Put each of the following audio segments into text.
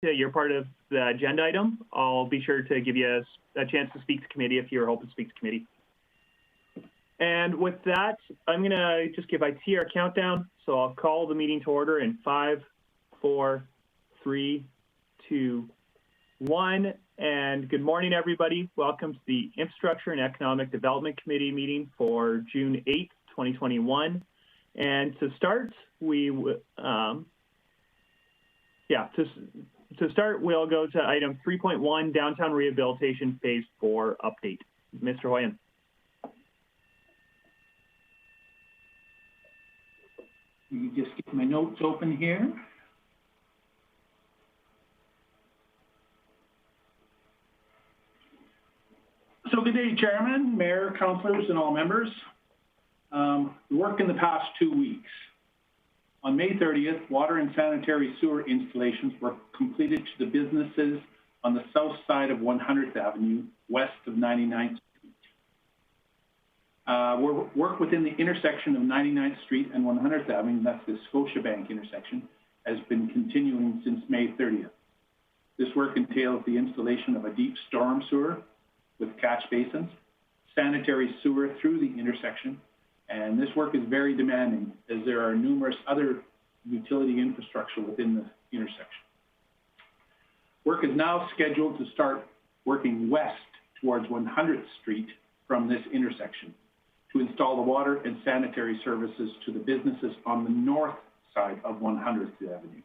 you're part of the agenda item, I'll be sure to give you a chance to speak to committee if you're hoping to speak to committee. And with that, I'm going to just give IT our countdown. So I'll call the meeting to order in 5, 4, 3, 2, 1. And good morning, everybody. Welcome to the Infrastructure and Economic Development Committee meeting for June 8th, 2021. And to start, to start, we'll go to item 3.1, Downtown Rehabilitation Phase 4 Update. Mr. Hoyen. You just get my notes open here. So good day, Chairman, Mayor, Councillors, and all members. We worked in the past 2 weeks. On May 30th, water and sanitary sewer installations were completed to the businesses on the south side of 100th Avenue, west of 99th Street. Work within the intersection of 99th Street and 100th Avenue, that's the Scotiabank intersection, has been continuing since May 30th. This work entails the installation of a deep storm sewer with catch basins, sanitary sewer through the intersection, and this work is very demanding as there are numerous other utility infrastructure within the intersection. Work is now scheduled to start working west towards 100th Street from this intersection to install the water and sanitary services to the businesses on the north side of 100th Avenue.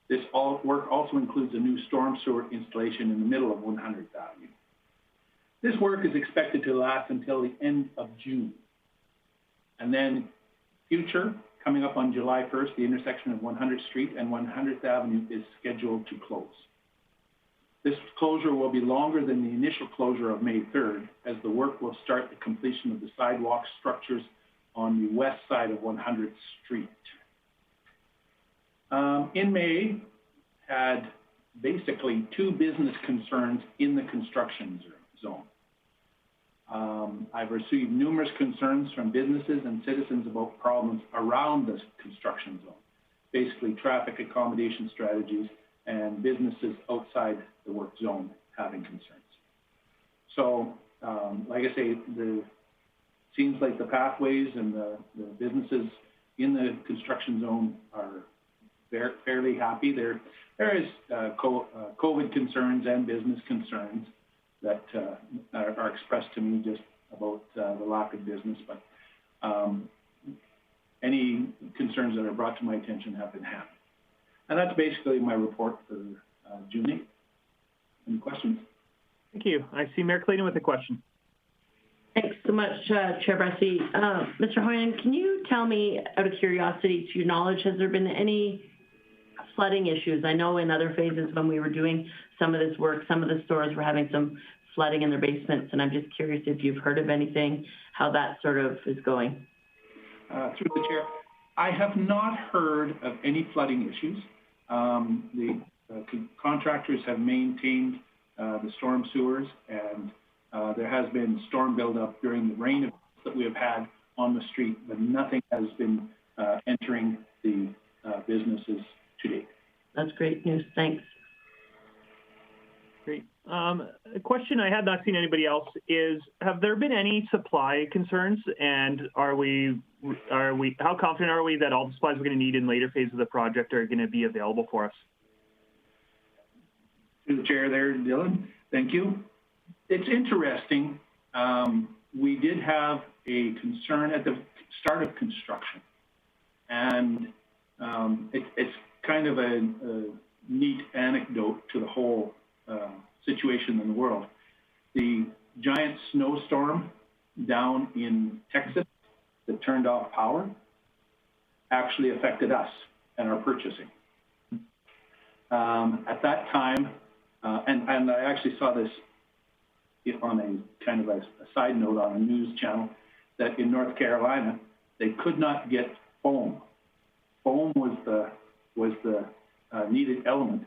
This work also includes a new storm sewer installation in the middle of 100th Avenue. This work is expected to last until the end of June. And then coming up on July 1st, the intersection of 100th Street and 100th Avenue is scheduled to close. This closure will be longer than the initial closure of May 3rd, as the work will start the completion of the sidewalk structures on the west side of 100th Street. In May, had basically 2 business concerns in the construction zone. I've received numerous concerns from businesses and citizens about problems around the construction zone, basically traffic accommodation strategies and businesses outside the work zone having concerns. So, like I say, seems like the pathways and the businesses in the construction zone are fairly happy. There is COVID concerns and business concerns that are expressed to me just about the lack of business, but any concerns that are brought to my attention have been handled. And that's basically my report for June 8th. Any questions? Thank you. I see Mayor Clayton with a question. Thanks so much, Chair Bressy. Mr. Hoyen, can you tell me, out of curiosity, to your knowledge, has there been any flooding issues? I know in other phases when we were doing some of this work, some of the stores were having some flooding in their basements, and I'm just curious if you've heard of anything, how that sort of is going. Through the chair, I have not heard of any flooding issues. The contractors have maintained the storm sewers, and there has been storm buildup during the rain that we have had on the street, but nothing has been entering the businesses to date. That's great news. Thanks. Great. A question I had not seen anybody else is, have there been any supply concerns, and how confident are we that all the supplies we're going to need in later phases of the project are going to be available for us? Through the chair there, Dylan, thank you. It's interesting. We did have a concern at the start of construction, and it's kind of a neat anecdote to the whole situation in the world. The giant snowstorm down in Texas that turned off power actually affected us and our purchasing. At that time, and I actually saw this on a kind of a side note on a news channel, that in North Carolina, they could not get foam. Foam was the needed element.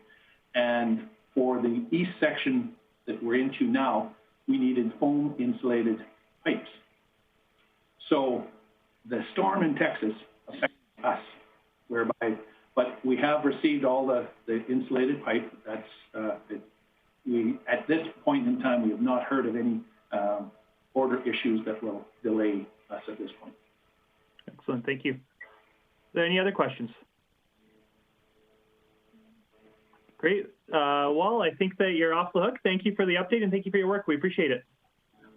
And for the east section that we're into now, we needed foam insulated pipes. So the storm in Texas affected us, but we have received all the insulated pipe. That's at this point in time, we have not heard of any order issues that will delay us at this point. Excellent, thank you. Are there any other questions? Great. Well, I think that you're off the hook. Thank you for the update and thank you for your work. We appreciate it.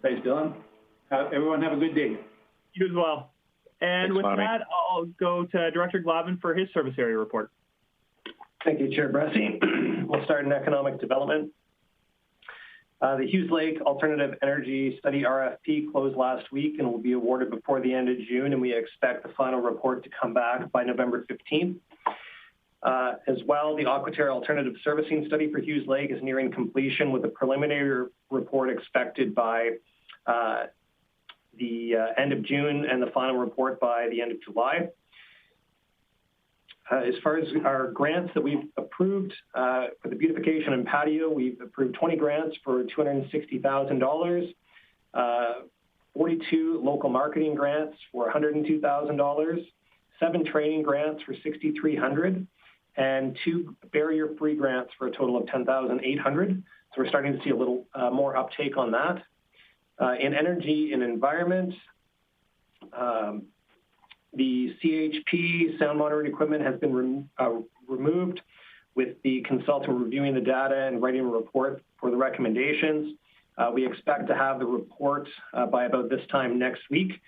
Thanks, Dylan. Everyone have a good day. You as well. And with that, I'll go to Director Glavin for his service area report. Thank you, Chair Bressi. We'll start in economic development. The Hughes Lake Alternative Energy Study RFP closed last week and will be awarded before the end of June, and we expect the final report to come back by November 15th. As well, the Aquaterra Alternative Servicing Study for Hughes Lake is nearing completion with a preliminary report expected by the end of June and the final report by the end of July. As far as our grants that we've approved for the beautification and patio, we've approved 20 grants for $260,000, 42 local marketing grants for $102,000, 7 training grants for $6,300, and 2 barrier-free grants for a total of $10,800. So we're starting to see a little more uptake on that. In energy and environment, the CHP sound monitoring equipment has been removed, with the consultant reviewing the data and writing a report for the recommendations. We expect to have the report by about this time next week,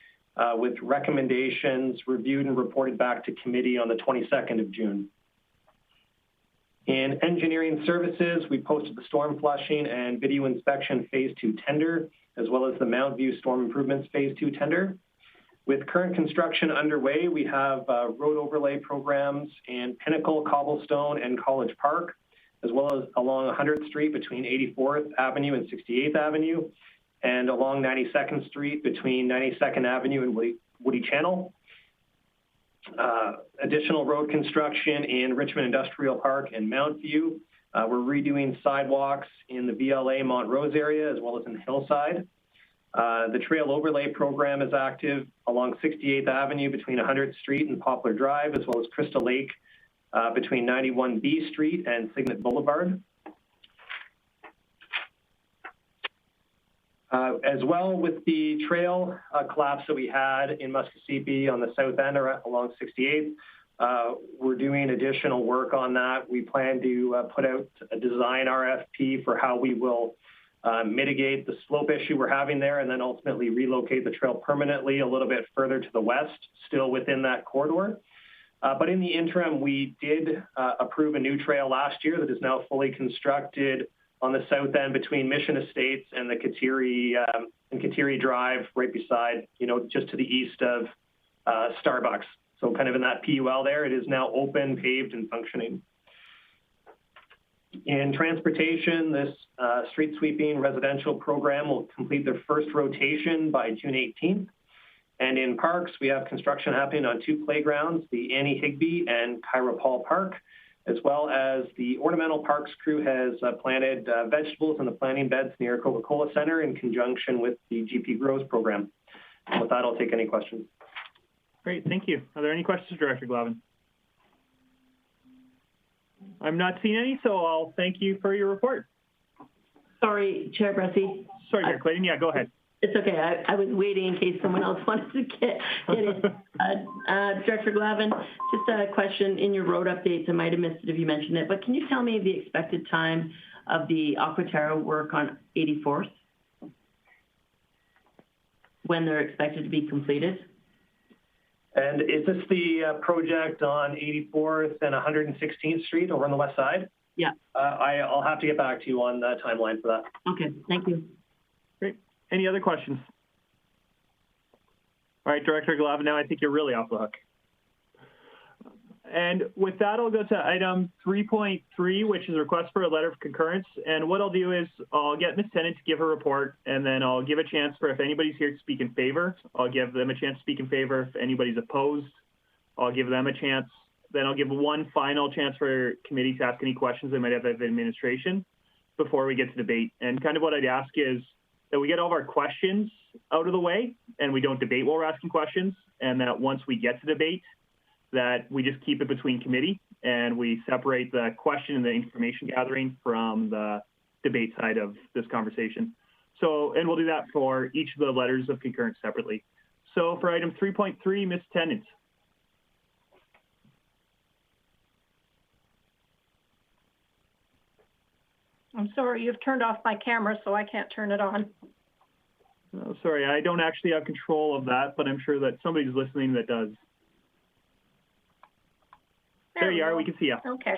with recommendations reviewed and reported back to committee on the 22nd of June. In engineering services, we posted the storm flushing and video inspection phase 2 tender, as well as the Mount View storm improvements phase 2 tender. With current construction underway, we have road overlay programs in Pinnacle, Cobblestone, and College Park, as well as along 100th Street between 84th Avenue and 68th Avenue, and along 92nd Street between 92nd Avenue and Woody Channel. Additional road construction in Richmond Industrial Park and Mount View. We're redoing sidewalks in the VLA Montrose area, as well as in Hillside. The trail overlay program is active along 68th Avenue between 100th Street and Poplar Drive, as well as Crystal Lake between 91B Street and Signet Boulevard. As well, with the trail collapse that we had in Muskogee on the south end or along 68th, we're doing additional work on that. We plan to put out a design RFP for how we will mitigate the slope issue we're having there, and then ultimately relocate the trail permanently a little bit further to the west, still within that corridor. But in the interim, we did approve a new trail last year that is now fully constructed on the south end between Mission Estates and the Kateri Drive, right beside, just to the east of Starbucks. So kind of in that PUL there, it is now open, paved, and functioning. In transportation, this street sweeping residential program will complete their first rotation by June 18th. And in parks, we have construction happening on 2 playgrounds, the Annie Higbee and Kyra Paul Park, as well as the Ornamental Parks crew has planted vegetables in the planting beds near Coca-Cola Center in conjunction with the GP Grows program. And with that, I'll take any questions. Great, thank you. Are there any questions, Director Glavin? I'm not seeing any, so I'll thank you for your report. Sorry, Chair Bressi. Sorry, Mayor Clayton. Yeah, go ahead. It's okay. I was waiting in case someone else wanted to get in. Director Glavin, just a question in your road updates. I might have missed it if you mentioned it, but can you tell me the expected time of the Aquaterra work on 84th? When they're expected to be completed? And is this the project on 84th and 116th Street over on the west side? Yeah. I'll have to get back to you on the timeline for that. Okay, thank you. Great. Any other questions? All right, Director Glavin, now I think you're really off the hook. And with that, I'll go to item 3.3, which is a request for a letter of concurrence. And what I'll do is I'll get Ms. Tennant to give her report, and then I'll give a chance for if anybody's here to speak in favor, I'll give them a chance to speak in favor. If anybody's opposed, I'll give them a chance. Then I'll give one final chance for committee to ask any questions they might have of administration before we get to debate. And kind of what I'd ask is that we get all of our questions out of the way and we don't debate while we're asking questions, and that once we get to debate, that we just keep it between committee and we separate the question and the information gathering from the debate side of this conversation. So, and we'll do that for each of the letters of concurrence separately. So for item 3.3, Ms. Tennant. I'm sorry, you've turned off my camera, so I can't turn it on. Oh, sorry, I don't actually have control of that, but I'm sure that somebody's listening that does. There you are, we can see you. Okay.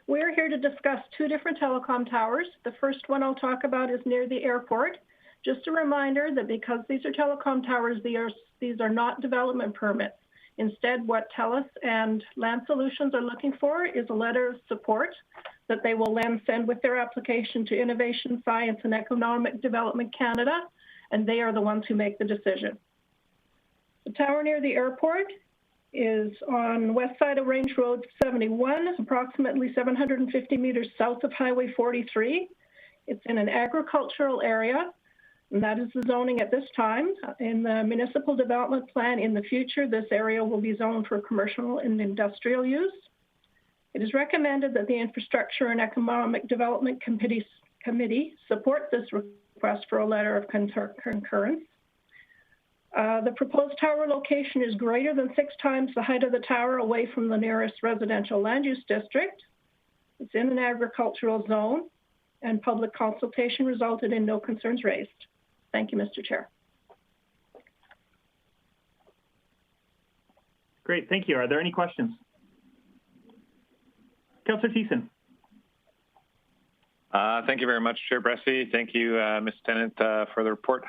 We're here to discuss two different telecom towers. The first one I'll talk about is near the airport. Just a reminder that because these are telecom towers, these are not development permits. Instead, what TELUS and Land Solutions are looking for is a letter of support that they will then send with their application to Innovation, Science and Economic Development Canada, and they are the ones who make the decision. The tower near the airport is on west side of Range Road 71, approximately 750 meters south of Highway 43. It's in an agricultural area, and that is the zoning at this time. In the municipal development plan in the future, this area will be zoned for commercial and industrial use. It is recommended that the Infrastructure and Economic Development Committee support this request for a letter of concurrence. The proposed tower location is greater than 6 times the height of the tower away from the nearest residential land use district. It's in an agricultural zone, and public consultation resulted in no concerns raised. Thank you, Mr. Chair. Great, thank you. Are there any questions? Councillor Thiessen. Thank you very much, Chair Bressie. Thank you, Ms. Tennant, for the report.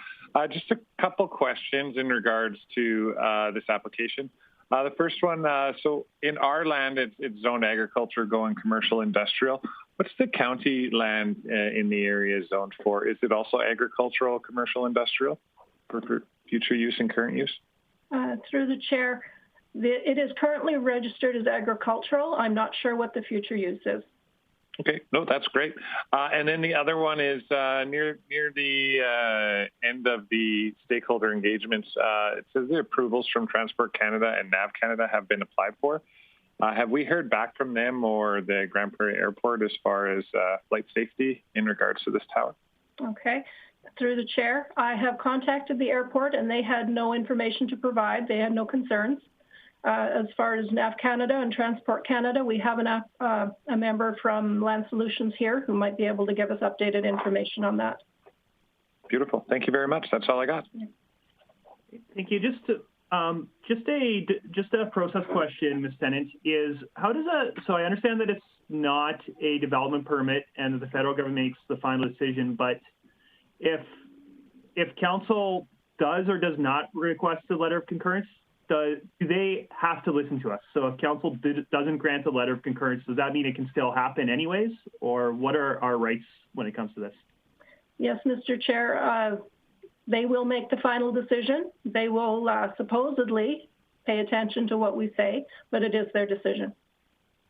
Just a couple questions in regards to this application. The first one, so in our land, it's zoned agriculture going commercial industrial. What's the county land in the area zoned for? Is it also agricultural, commercial, industrial for future use and current use? Through the chair, it is currently registered as agricultural. I'm not sure what the future use is. Okay, no, that's great. And then the other one is near the end of the stakeholder engagements. It says the approvals from Transport Canada and NAV Canada have been applied for. Have we heard back from them or the Grande Prairie Airport as far as flight safety in regards to this tower? Okay. Through the chair, I have contacted the airport and they had no information to provide. They had no concerns. As far as NAV Canada and Transport Canada, we have a member from Land Solutions here who might be able to give us updated information on that. Beautiful. Thank you very much. That's all I got. Thank you. Just a process question, Ms. Tennant, is how does so I understand that it's not a development permit and that the federal government makes the final decision, but if council does or does not request a letter of concurrence, do they have to listen to us? So if council doesn't grant a letter of concurrence, does that mean it can still happen anyways? Or what are our rights when it comes to this? Yes, Mr. Chair, they will make the final decision. They will supposedly pay attention to what we say, but it is their decision.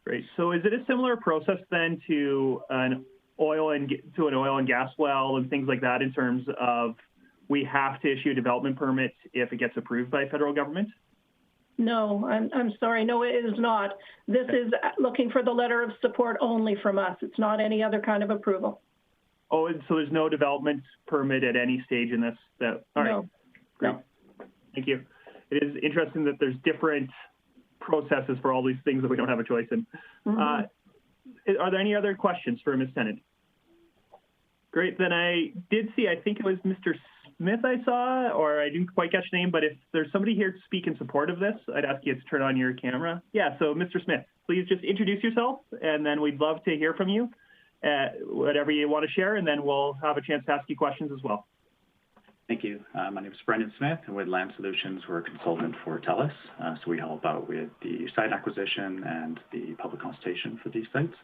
Great. So is it a similar process then to an oil and gas well and things like that in terms of we have to issue a development permit if it gets approved by federal government? No, I'm sorry. No, it is not. This is looking for the letter of support only from us. It's not any other kind of approval. Oh, so there's no development permit at any stage in this? All right. No. Great. No. Thank you. It is interesting that there's different processes for all these things that we don't have a choice in. Mm-hmm. Are there any other questions for Ms. Tennant? Great. Then I did see, I think it was Mr. Smith I saw, or I didn't quite catch the name, but if there's somebody here to speak in support of this, I'd ask you to turn on your camera. Yeah, so Mr. Smith, please just introduce yourself, and then we'd love to hear from you, whatever you want to share, and then we'll have a chance to ask you questions as well. Thank you. My name is Brendan Smith, and with Land Solutions, we're a consultant for TELUS, so we help out with the site acquisition and the public consultation for these sites.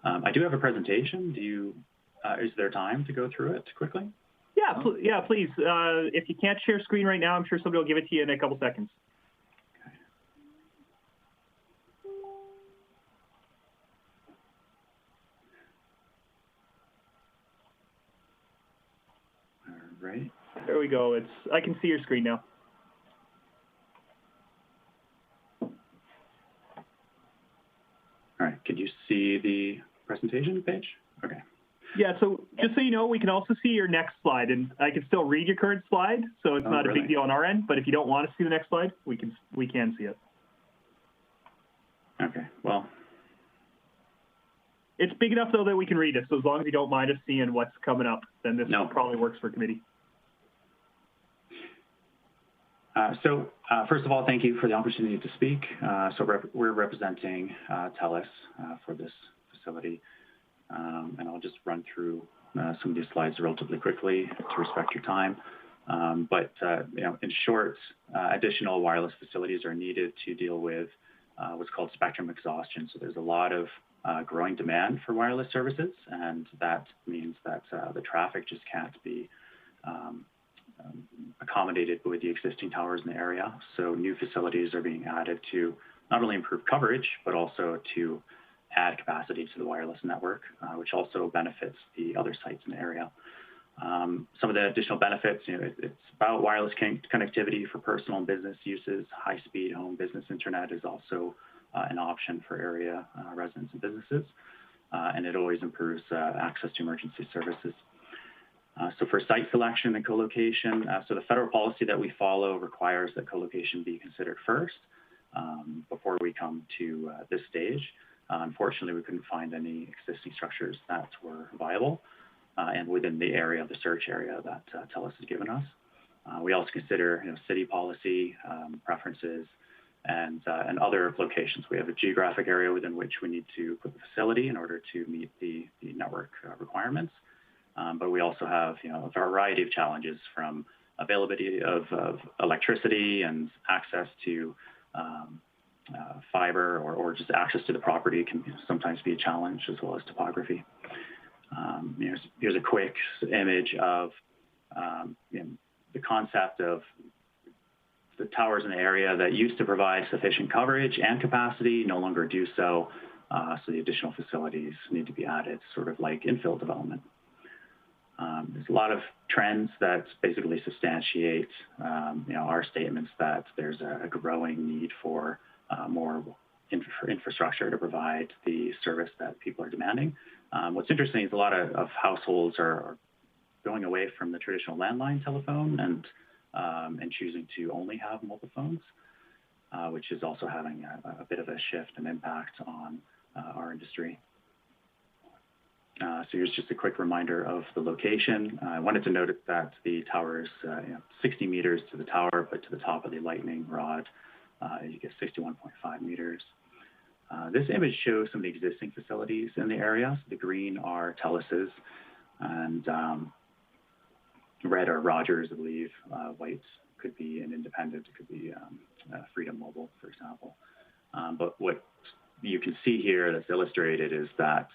I do have a presentation. Is there time to go through it quickly? Yeah, please. If you can't share screen right now, I'm sure somebody will give it to you in a couple seconds. All right. There we go. I can see your screen now. All right, could you see the presentation page? Okay. Yeah, so just so you know, we can also see your next slide, and I can still read your current slide, so it's not a big deal on our end, but if you don't want to see the next slide, we can see it. Okay, well. It's big enough, though, that we can read it, so as long as you don't mind us seeing what's coming up, then this probably works for committee. First of all, thank you for the opportunity to speak. We're representing TELUS for this facility, and I'll just run through some of these slides relatively quickly to respect your time. In short, additional wireless facilities are needed to deal with what's called spectrum exhaustion. So there's a lot of growing demand for wireless services, and that means that the traffic just can't be accommodated with the existing towers in the area. So new facilities are being added to not only improve coverage, but also to add capacity to the wireless network, which also benefits the other sites in the area. Some of the additional benefits, it's about wireless connectivity for personal and business uses. High-speed home business internet is also an option for area residents and businesses, and it always improves access to emergency services. So for site selection and co-location, so the federal policy that we follow requires that co-location be considered first before we come to this stage. Unfortunately, we couldn't find any existing structures that were viable and within the area of the search area that TELUS has given us. We also consider city policy preferences and other locations. We have a geographic area within which we need to put the facility in order to meet the network requirements. But we also have a variety of challenges, from availability of electricity and access to fiber, or just access to the property can sometimes be a challenge, as well as topography. Here's a quick image of the concept of the towers in the area that used to provide sufficient coverage and capacity no longer do so. So the additional facilities need to be added, sort of like infill development. There's a lot of trends that basically substantiate our statements that there's a growing need for more infrastructure to provide the service that people are demanding. What's interesting is a lot of households are going away from the traditional landline telephone and choosing to only have mobile phones, which is also having a bit of a shift and impact on our industry. So here's just a quick reminder of the location. I wanted to note that the tower is 60 meters to the tower, but to the top of the lightning rod, you get 61.5 meters. This image shows some of the existing facilities in the area. So the green are TELUS's, and red are Rogers, I believe. White could be an independent, it could be Freedom Mobile, for example. But what you can see here that's illustrated is that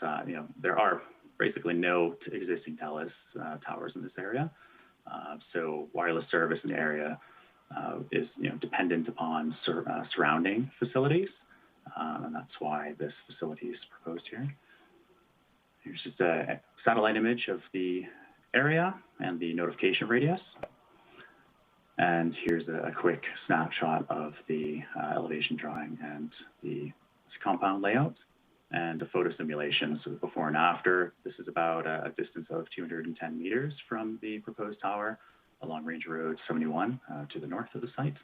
there are basically no existing TELUS towers in this area. So wireless service in the area is dependent upon surrounding facilities, and that's why this facility is proposed here. Here's just a satellite image of the area and the notification radius. And here's a quick snapshot of the elevation drawing and the compound layout and the photo simulations of before and after. This is about a distance of 210 meters from the proposed tower along Range Road 71 to the north of the site.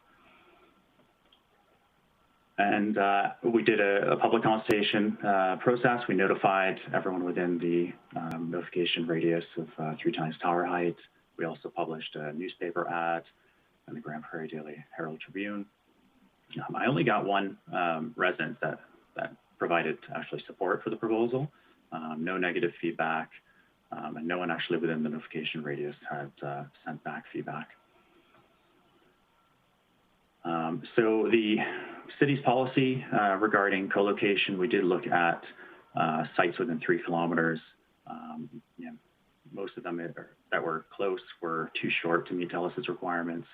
And we did a public consultation process. We notified everyone within the notification radius of 3 times tower height. We also published a newspaper ad in the Grande Prairie Daily Herald Tribune. I only got one resident that provided actually support for the proposal, no negative feedback, and no one actually within the notification radius had sent back feedback. So the city's policy regarding co-location, we did look at sites within 3 kilometers. Most of them that were close were too short to meet TELUS's requirements,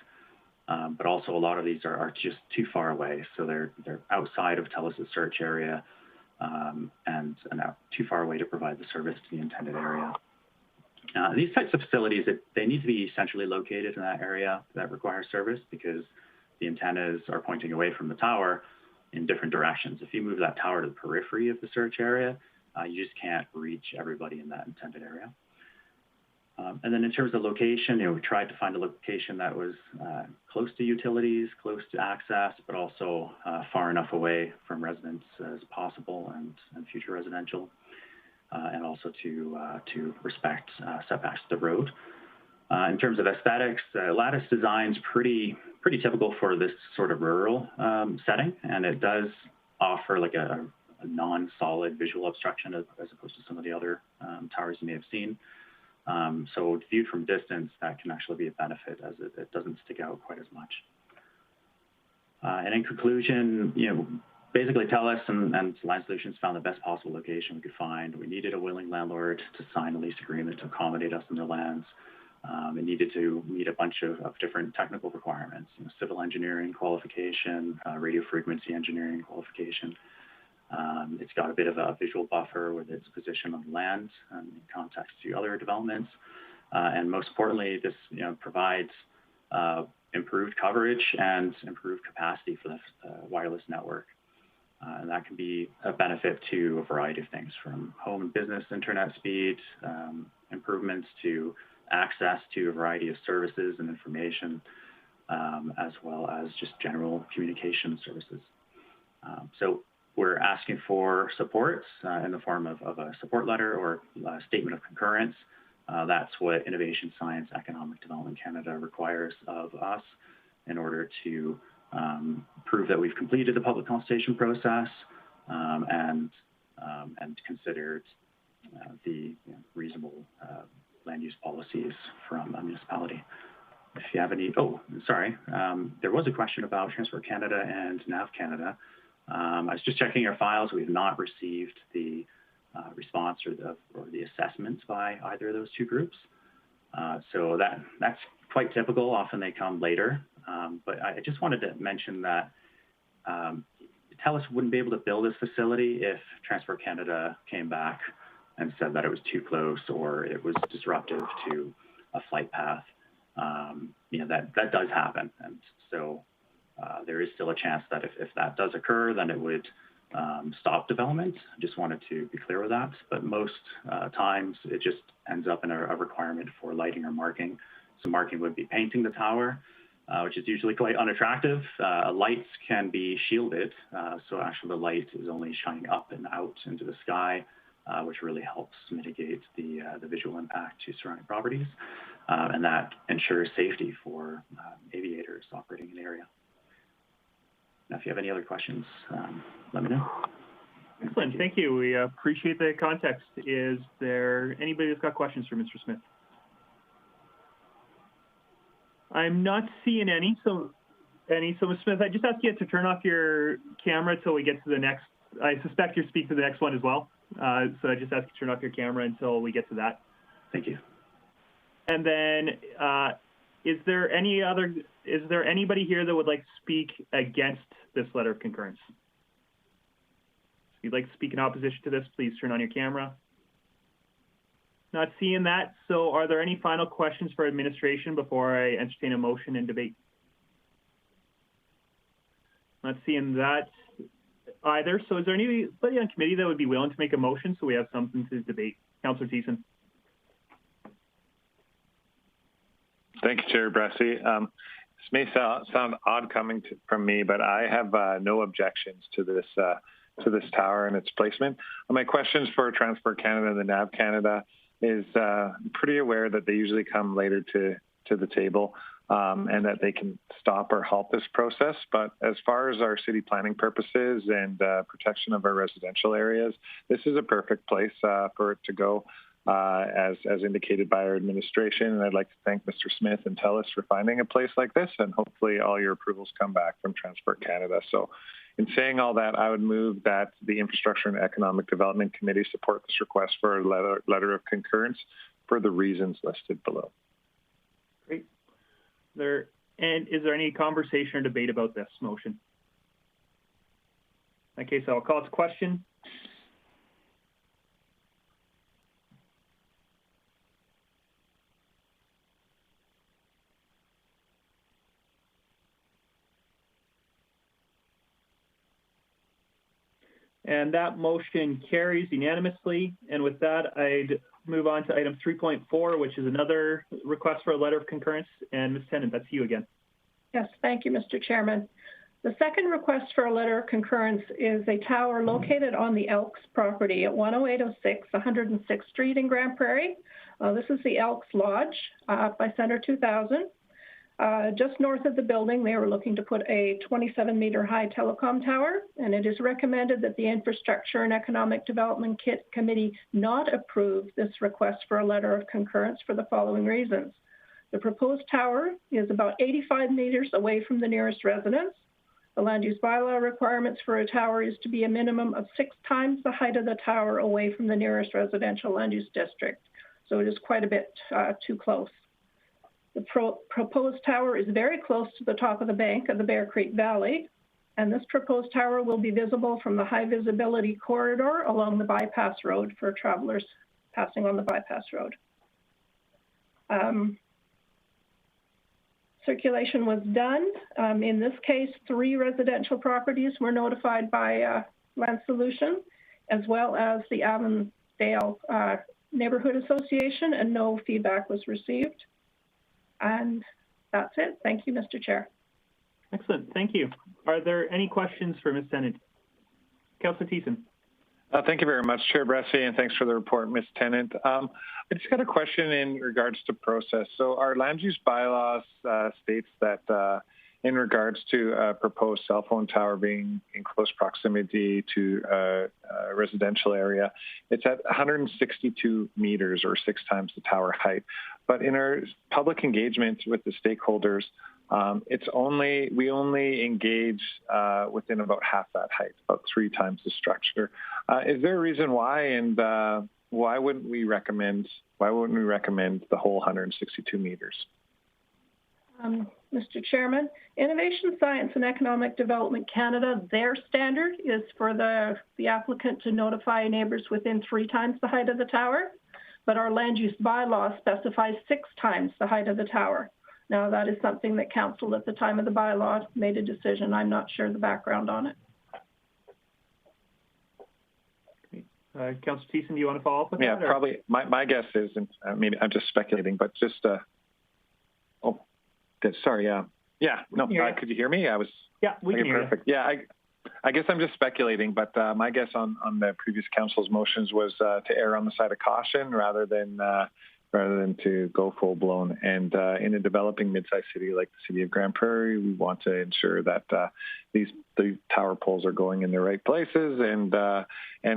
but also a lot of these are just too far away. So they're outside of TELUS's search area and out too far away to provide the service to the intended area. These types of facilities, they need to be centrally located in that area that requires service, because the antennas are pointing away from the tower, in different directions. If you move that tower to the periphery of the search area, you just can't reach everybody in that intended area. And then in terms of location, we tried to find a location that was close to utilities, close to access, but also far enough away from residents as possible and future residential, and also to respect setbacks to the road. In terms of aesthetics, lattice design's pretty typical for this sort of rural setting, and it does offer like a non-solid visual obstruction as opposed to some of the other towers you may have seen. So viewed from distance, that can actually be a benefit as it doesn't stick out quite as much. And in conclusion, basically TELUS and Land Solutions found the best possible location we could find. We needed a willing landlord to sign a lease agreement to accommodate us in their lands. It needed to meet a bunch of different technical requirements, civil engineering qualification, radio frequency engineering qualification. It's got a bit of a visual buffer with its position on the land in context to other developments. And most importantly, this provides improved coverage and improved capacity for the wireless network. And that can be a benefit to a variety of things, from home and business internet speed, improvements to access to a variety of services and information, as well as just general communication services. So we're asking for support in the form of a support letter or a statement of concurrence. That's what Innovation, Science, Economic Development Canada requires of us in order to prove that we've completed the public consultation process and considered the reasonable land use policies from a municipality. If you have any, there was a question about Transport Canada and NAV Canada. I was just checking our files. We have not received the response or the assessments by either of those two groups. So that's quite typical. Often they come later. But I just wanted to mention that TELUS wouldn't be able to build this facility if Transport Canada came back and said that it was too close or it was disruptive to a flight path. That does happen. And so there is still a chance that if that does occur, then it would stop development. I just wanted to be clear with that. But most times it just ends up in a requirement for lighting or marking. So marking would be painting the tower, which is usually quite unattractive. Lights can be shielded. So actually the light is only shining up and out into the sky, which really helps mitigate the visual impact to surrounding properties. And that ensures safety for aviators operating in the area. Now, if you have any other questions, let me know. Excellent, thank you. We appreciate the context. Is there anybody that's got questions for Mr. Smith? I'm not seeing any. So Mr. Smith, I just ask you to turn off your camera until we get to the next. I suspect you're speaking to the next one as well. So I just ask you to turn off your camera until we get to that. Thank you. And then, is there anybody here that would like to speak against this letter of concurrence? If you'd like to speak in opposition to this, please turn on your camera. Not seeing that. So are there any final questions for administration before I entertain a motion and debate? Not seeing that either. So is there anybody on committee that would be willing to make a motion so we have something to debate? Councillor Thiessen. Thank you, Chair Bressie. This may sound odd coming from me, but I have no objections to this tower and its placement. My questions for Transport Canada and the NAV Canada is I'm pretty aware that they usually come later to the table and that they can stop or halt this process. But as far as our city planning purposes and protection of our residential areas, this is a perfect place for it to go. As indicated by our administration. And I'd like to thank Mr. Smith and TELUS for finding a place like this, and hopefully all your approvals come back from Transport Canada. So in saying all that, I would move that the Infrastructure and Economic Development Committee support this request for a letter of concurrence for the reasons listed below. Great. And is there any conversation or debate about this motion? In that case, I'll call it to question. And that motion carries unanimously. And with that, I'd move on to item 3.4, which is another request for a letter of concurrence. And Ms. Tennant, that's you again. Yes, thank you, Mr. Chairman. The second request for a letter of concurrence is a tower located on the Elks property at 10806 106th Street in Grande Prairie. This is the Elks Lodge by Center 2000. Just north of the building, they were looking to put a 27-meter high telecom tower, and it is recommended that the Infrastructure and Economic Development Committee not approve this request for a letter of concurrence for the following reasons. The proposed tower is about 85 meters away from the nearest residence. The land use bylaw requirements for a tower is to be a minimum of 6 times the height of the tower away from the nearest residential land use district. So it is quite a bit too close. The proposed tower is very close to the top of the bank of the Bear Creek Valley, and this proposed tower will be visible from the high visibility corridor along the bypass road for travelers passing on the bypass road. Circulation was done. In this case, 3 residential properties were notified by Land Solution, as well as the Avondale Neighborhood Association, and no feedback was received. And that's it. Thank you, Mr. Chair. Excellent. Thank you. Are there any questions for Ms. Tennant? Councillor Thiessen. Thank you very much, Chair Bressie, and thanks for the report, Ms. Tennant. I just got a question in regards to process. So our land use bylaws states that in regards to a proposed cell phone tower being in close proximity to a residential area, it's at 162 meters or 6 times the tower height. But in our public engagement with the stakeholders, we only engage within about half that height, about 3 times the structure. Is there a reason why, and why wouldn't we recommend the whole 162 meters? Mr. Chairman, Innovation, Science and Economic Development Canada, their standard is for the applicant to notify neighbors within 3 times the height of the tower, but our land use bylaw specifies 6 times the height of the tower. Now, that is something that council at the time of the bylaw made a decision. I'm not sure the background on it. Councillor Thiessen, do you want to follow up with that? Yeah, probably. My guess is, and maybe I'm just speculating, but just, oh, good. Sorry, yeah, no, could you hear me? Yeah, we can hear perfect. You. Yeah, I guess I'm just speculating, but my guess on the previous council's motions was to err on the side of caution rather than to go full blown. And in a developing mid-sized city like the city of Grande Prairie, we want to ensure that the tower poles are going in the right places and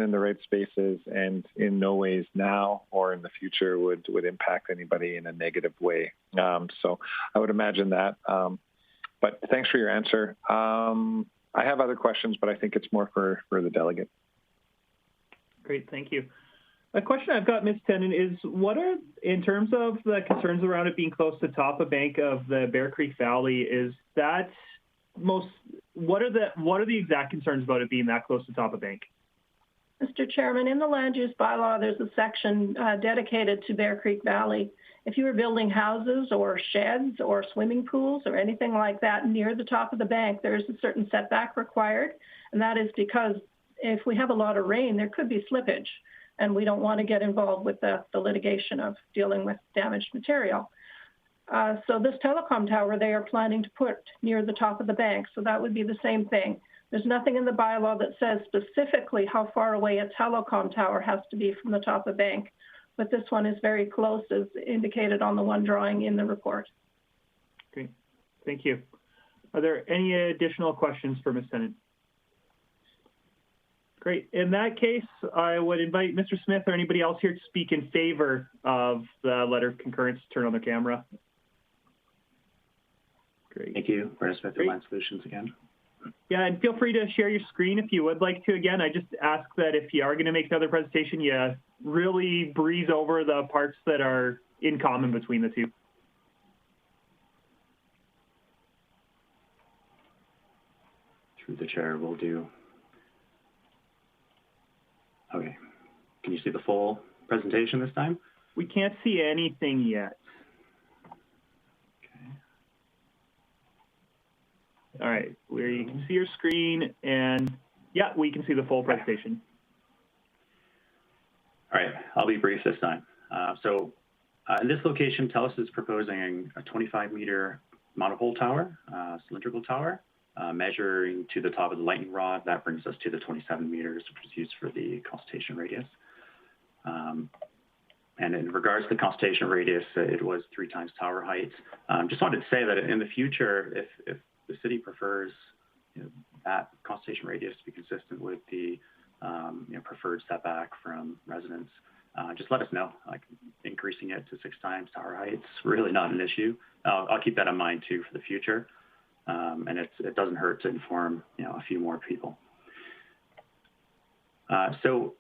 in the right spaces, and in no ways now or in the future would impact anybody in a negative way. So I would imagine that. But thanks for your answer. I have other questions, but I think it's more for the delegate. Great, thank you. A question I've got, Ms. Tennant, is what are, in terms of the concerns around it being close to top of bank of the Bear Creek Valley, is that what are the exact concerns about it being that close to top of bank? Mr. Chairman, in the land use bylaw, there's a section dedicated to Bear Creek Valley. If you were building houses or sheds or swimming pools or anything like that near the top of the bank, there is a certain setback required, and that is because if we have a lot of rain, there could be slippage, and we don't want to get involved with the litigation of dealing with damaged material. So this telecom tower they are planning to put near the top of the bank, so that would be the same thing. There's nothing in the bylaw that says specifically how far away a telecom tower has to be from the top of the bank, but this one is very close, as indicated on the one drawing in the report. Great, thank you. Are there any additional questions for Ms. Tennant? Great. In that case, I would invite Mr. Smith or anybody else here to speak in favor of the letter of concurrence to turn on their camera. Great. Thank you. Brandon Smith with Land Solutions again. Yeah, and feel free to share your screen if you would like to. Again, I just ask that if you are going to make another presentation, you really breeze over the parts that are in common between the two. Through the chair, we'll do. Okay. Can you see the full presentation this time? We can't see anything yet. Okay. All right, where you can see your screen, and Yeah, we can see the full presentation. All right, I'll be brief this time. In this location, TELUS is proposing a 25-meter monopole tower, cylindrical tower, measuring to the top of the lightning rod. That brings us to the 27 meters, which is used for the consultation radius. And in regards to the consultation radius, it was 3 times tower height. Just wanted to say that in the future, if the city prefers that consultation radius to be consistent with the preferred setback from residents, just let us know. Like increasing it to 6 times tower height is really not an issue. I'll keep that in mind too for the future, and it doesn't hurt to inform a few more people. So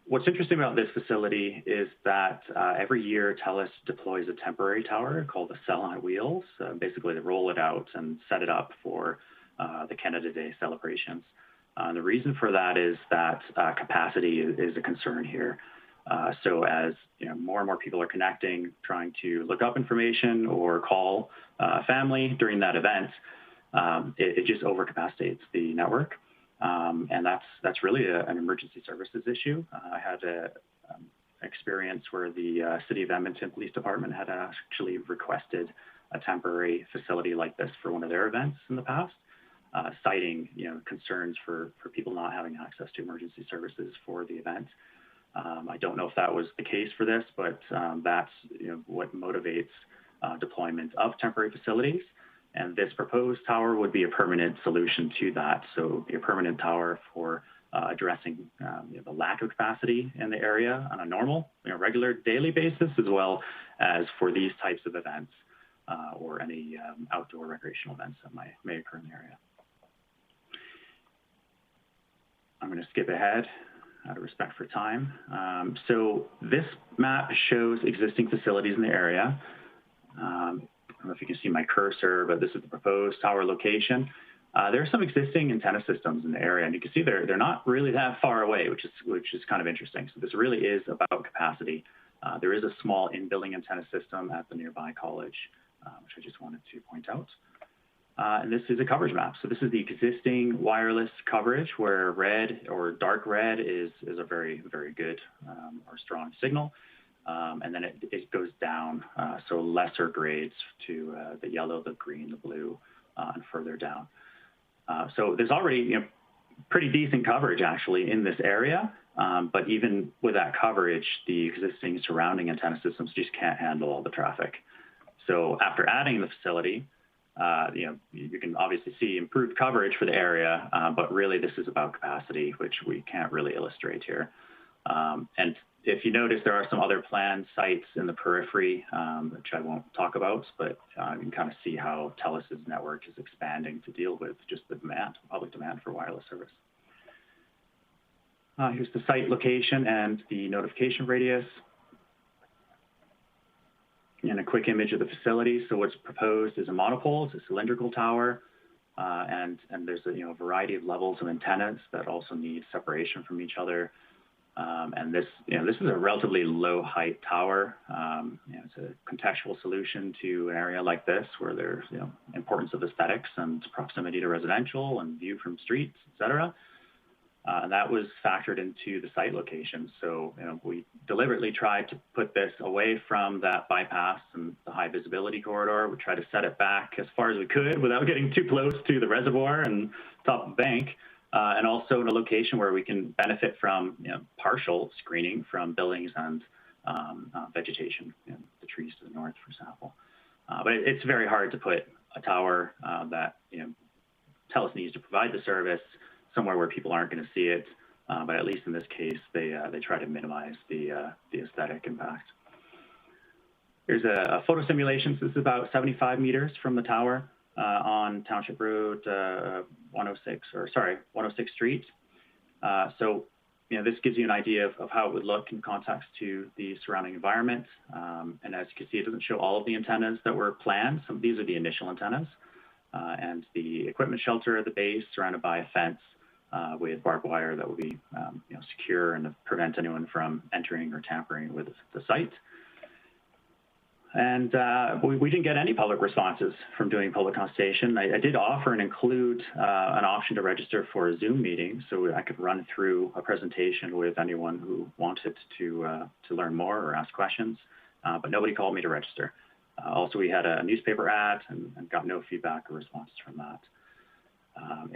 what's interesting about this facility is that every year TELUS deploys a temporary tower called a cell on wheels. Basically, they roll it out and set it up for the Canada Day celebrations. The reason for that is that capacity is a concern here. So as more and more people are connecting, trying to look up information or call family during that event, it just overcapacitates the network. And that's really an emergency services issue. I had an experience where the City of Edmonton Police Department had actually requested a temporary facility like this for one of their events in the past, citing concerns for people not having access to emergency services for the event. I don't know if that was the case for this, but that's what motivates deployment of temporary facilities. And this proposed tower would be a permanent solution to that. So a permanent tower for addressing the lack of capacity in the area on a normal, regular daily basis, as well as for these types of events or any outdoor recreational events that may occur in the area. I'm going to skip ahead out of respect for time. So this map shows existing facilities in the area. I don't know if you can see my cursor, but this is the proposed tower location. There are some existing antenna systems in the area, and you can see they're not really that far away, which is kind of interesting. So this really is about capacity. There is a small in-building antenna system at the nearby college, which I just wanted to point out. And this is a coverage map. So this is the existing wireless coverage where red or dark red is a very, very good or strong signal. And then it goes down, so lesser grades to the yellow, the green, the blue, and further down. So there's already pretty decent coverage actually in this area, but even with that coverage, the existing surrounding antenna systems just can't handle all the traffic. So after adding the facility, you can obviously see improved coverage for the area, but really this is about capacity, which we can't really illustrate here. And if you notice, there are some other planned sites in the periphery, which I won't talk about, but you can kind of see how TELUS's network is expanding to deal with just the demand, public demand for wireless service. Here's the site location and the notification radius. And a quick image of the facility. So what's proposed is a monopole, it's a cylindrical tower, and there's a variety of levels of antennas that also need separation from each other. And this is a relatively low height tower. It's a contextual solution to an area like this where there's importance of aesthetics and proximity to residential and view from streets, et cetera. And that was factored into the site location. So we deliberately tried to put this away from that bypass and the high visibility corridor. We tried to set it back as far as we could without getting too close to the reservoir and top of the bank. And also in a location where we can benefit from partial screening from buildings and vegetation, the trees to the north, for example. But it's very hard to put a tower that TELUS needs to provide the service somewhere where people aren't going to see it. But at least in this case, they try to minimize the aesthetic impact. Here's a photo simulation. So this is about 75 meters from the tower on Township Road 106 Street. So this gives you an idea of how it would look in context to the surrounding environment. And as you can see, it doesn't show all of the antennas that were planned. Some of these are the initial antennas. And the equipment shelter at the base surrounded by a fence with barbed wire that will be secure and prevent anyone from entering or tampering with the site. And we didn't get any public responses from doing public consultation. I did offer and include an option to register for a Zoom meeting so I could run through a presentation with anyone who wanted to learn more or ask questions, but nobody called me to register. Also, we had a newspaper ad and got no feedback or responses from that.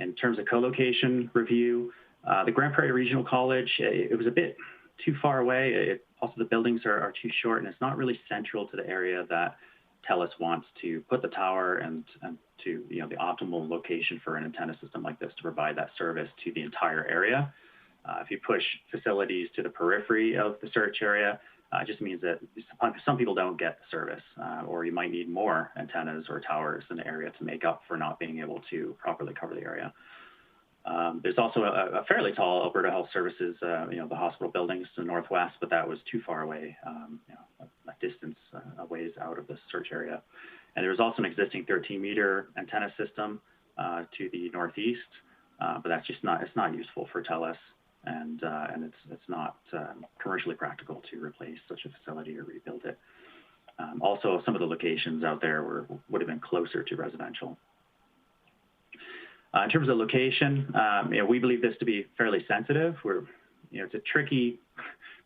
In terms of co-location review, the Grande Prairie Regional College, it was a bit too far away. Also, the buildings are too short, and it's not really central to the area that TELUS wants to put the tower and to the optimal location for an antenna system like this to provide that service to the entire area. If you push facilities to the periphery of the search area, it just means that some people don't get the service, or you might need more antennas or towers in the area to make up for not being able to properly cover the area. There's also a fairly tall Alberta Health Services, the hospital buildings to the northwest, but that was too far away, a distance a ways out of the search area. And there was also an existing 13-meter antenna system to the northeast, but that's just it's not useful for TELUS, and it's not commercially practical to replace such a facility or rebuild it. Also, some of the locations out there would have been closer to residential. In terms of location, we believe this to be fairly sensitive. It's a tricky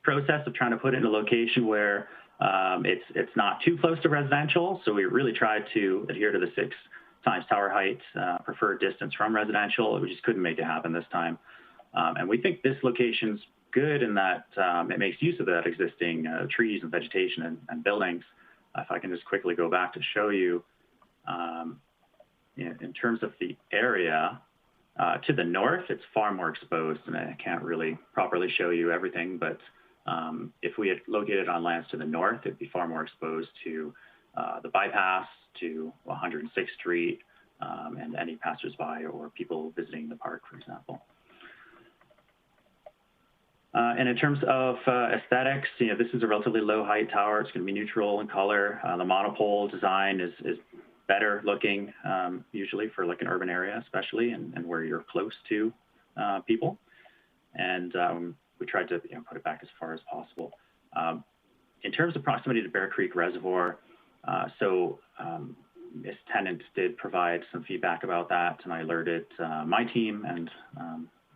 process of trying to put it in a location where it's not too close to residential. So we really tried to adhere to the 6 times tower height preferred distance from residential. We just couldn't make it happen this time. And we think this location's good in that it makes use of that existing trees and vegetation and buildings. If I can just quickly go back to show you. In terms of the area, to the north, it's far more exposed, and I can't really properly show you everything, but if we had located on lands to the north, it'd be far more exposed to the bypass, to 106th Street, and any passersby or people visiting the park, for example. And in terms of aesthetics, this is a relatively low height tower. It's going to be neutral in color. The monopole design is better looking, usually for like an urban area, especially, and where you're close to people. And we tried to put it back as far as possible. In terms of proximity to Bear Creek Reservoir, Ms. Tennant did provide some feedback about that, and I alerted my team, and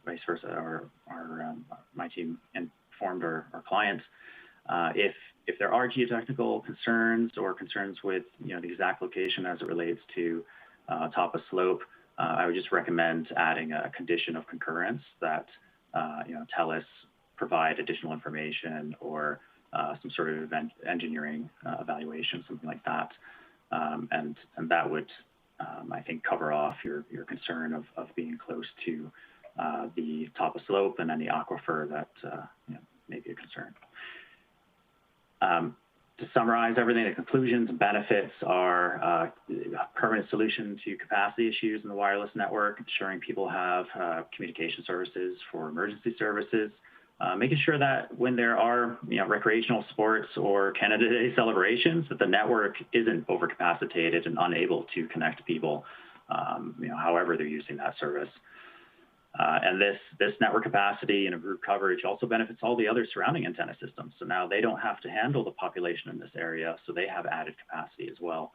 vice versa, my team informed our clients. If there are geotechnical concerns or concerns with the exact location as it relates to top of slope, I would just recommend adding a condition of concurrence that TELUS provide additional information or some sort of engineering evaluation, something like that, and that would I think cover off your concern of being close to the top of slope and any aquifer that may be a concern. To summarize everything, the conclusions and benefits are a permanent solution to capacity issues in the wireless network, ensuring people have communication services for emergency services, making sure that when there are recreational sports or Canada Day celebrations, that the network isn't overcapacitated and unable to connect people, however they're using that service. And this network capacity and improved coverage also benefits all the other surrounding antenna systems. So now they don't have to handle the population in this area, so they have added capacity as well,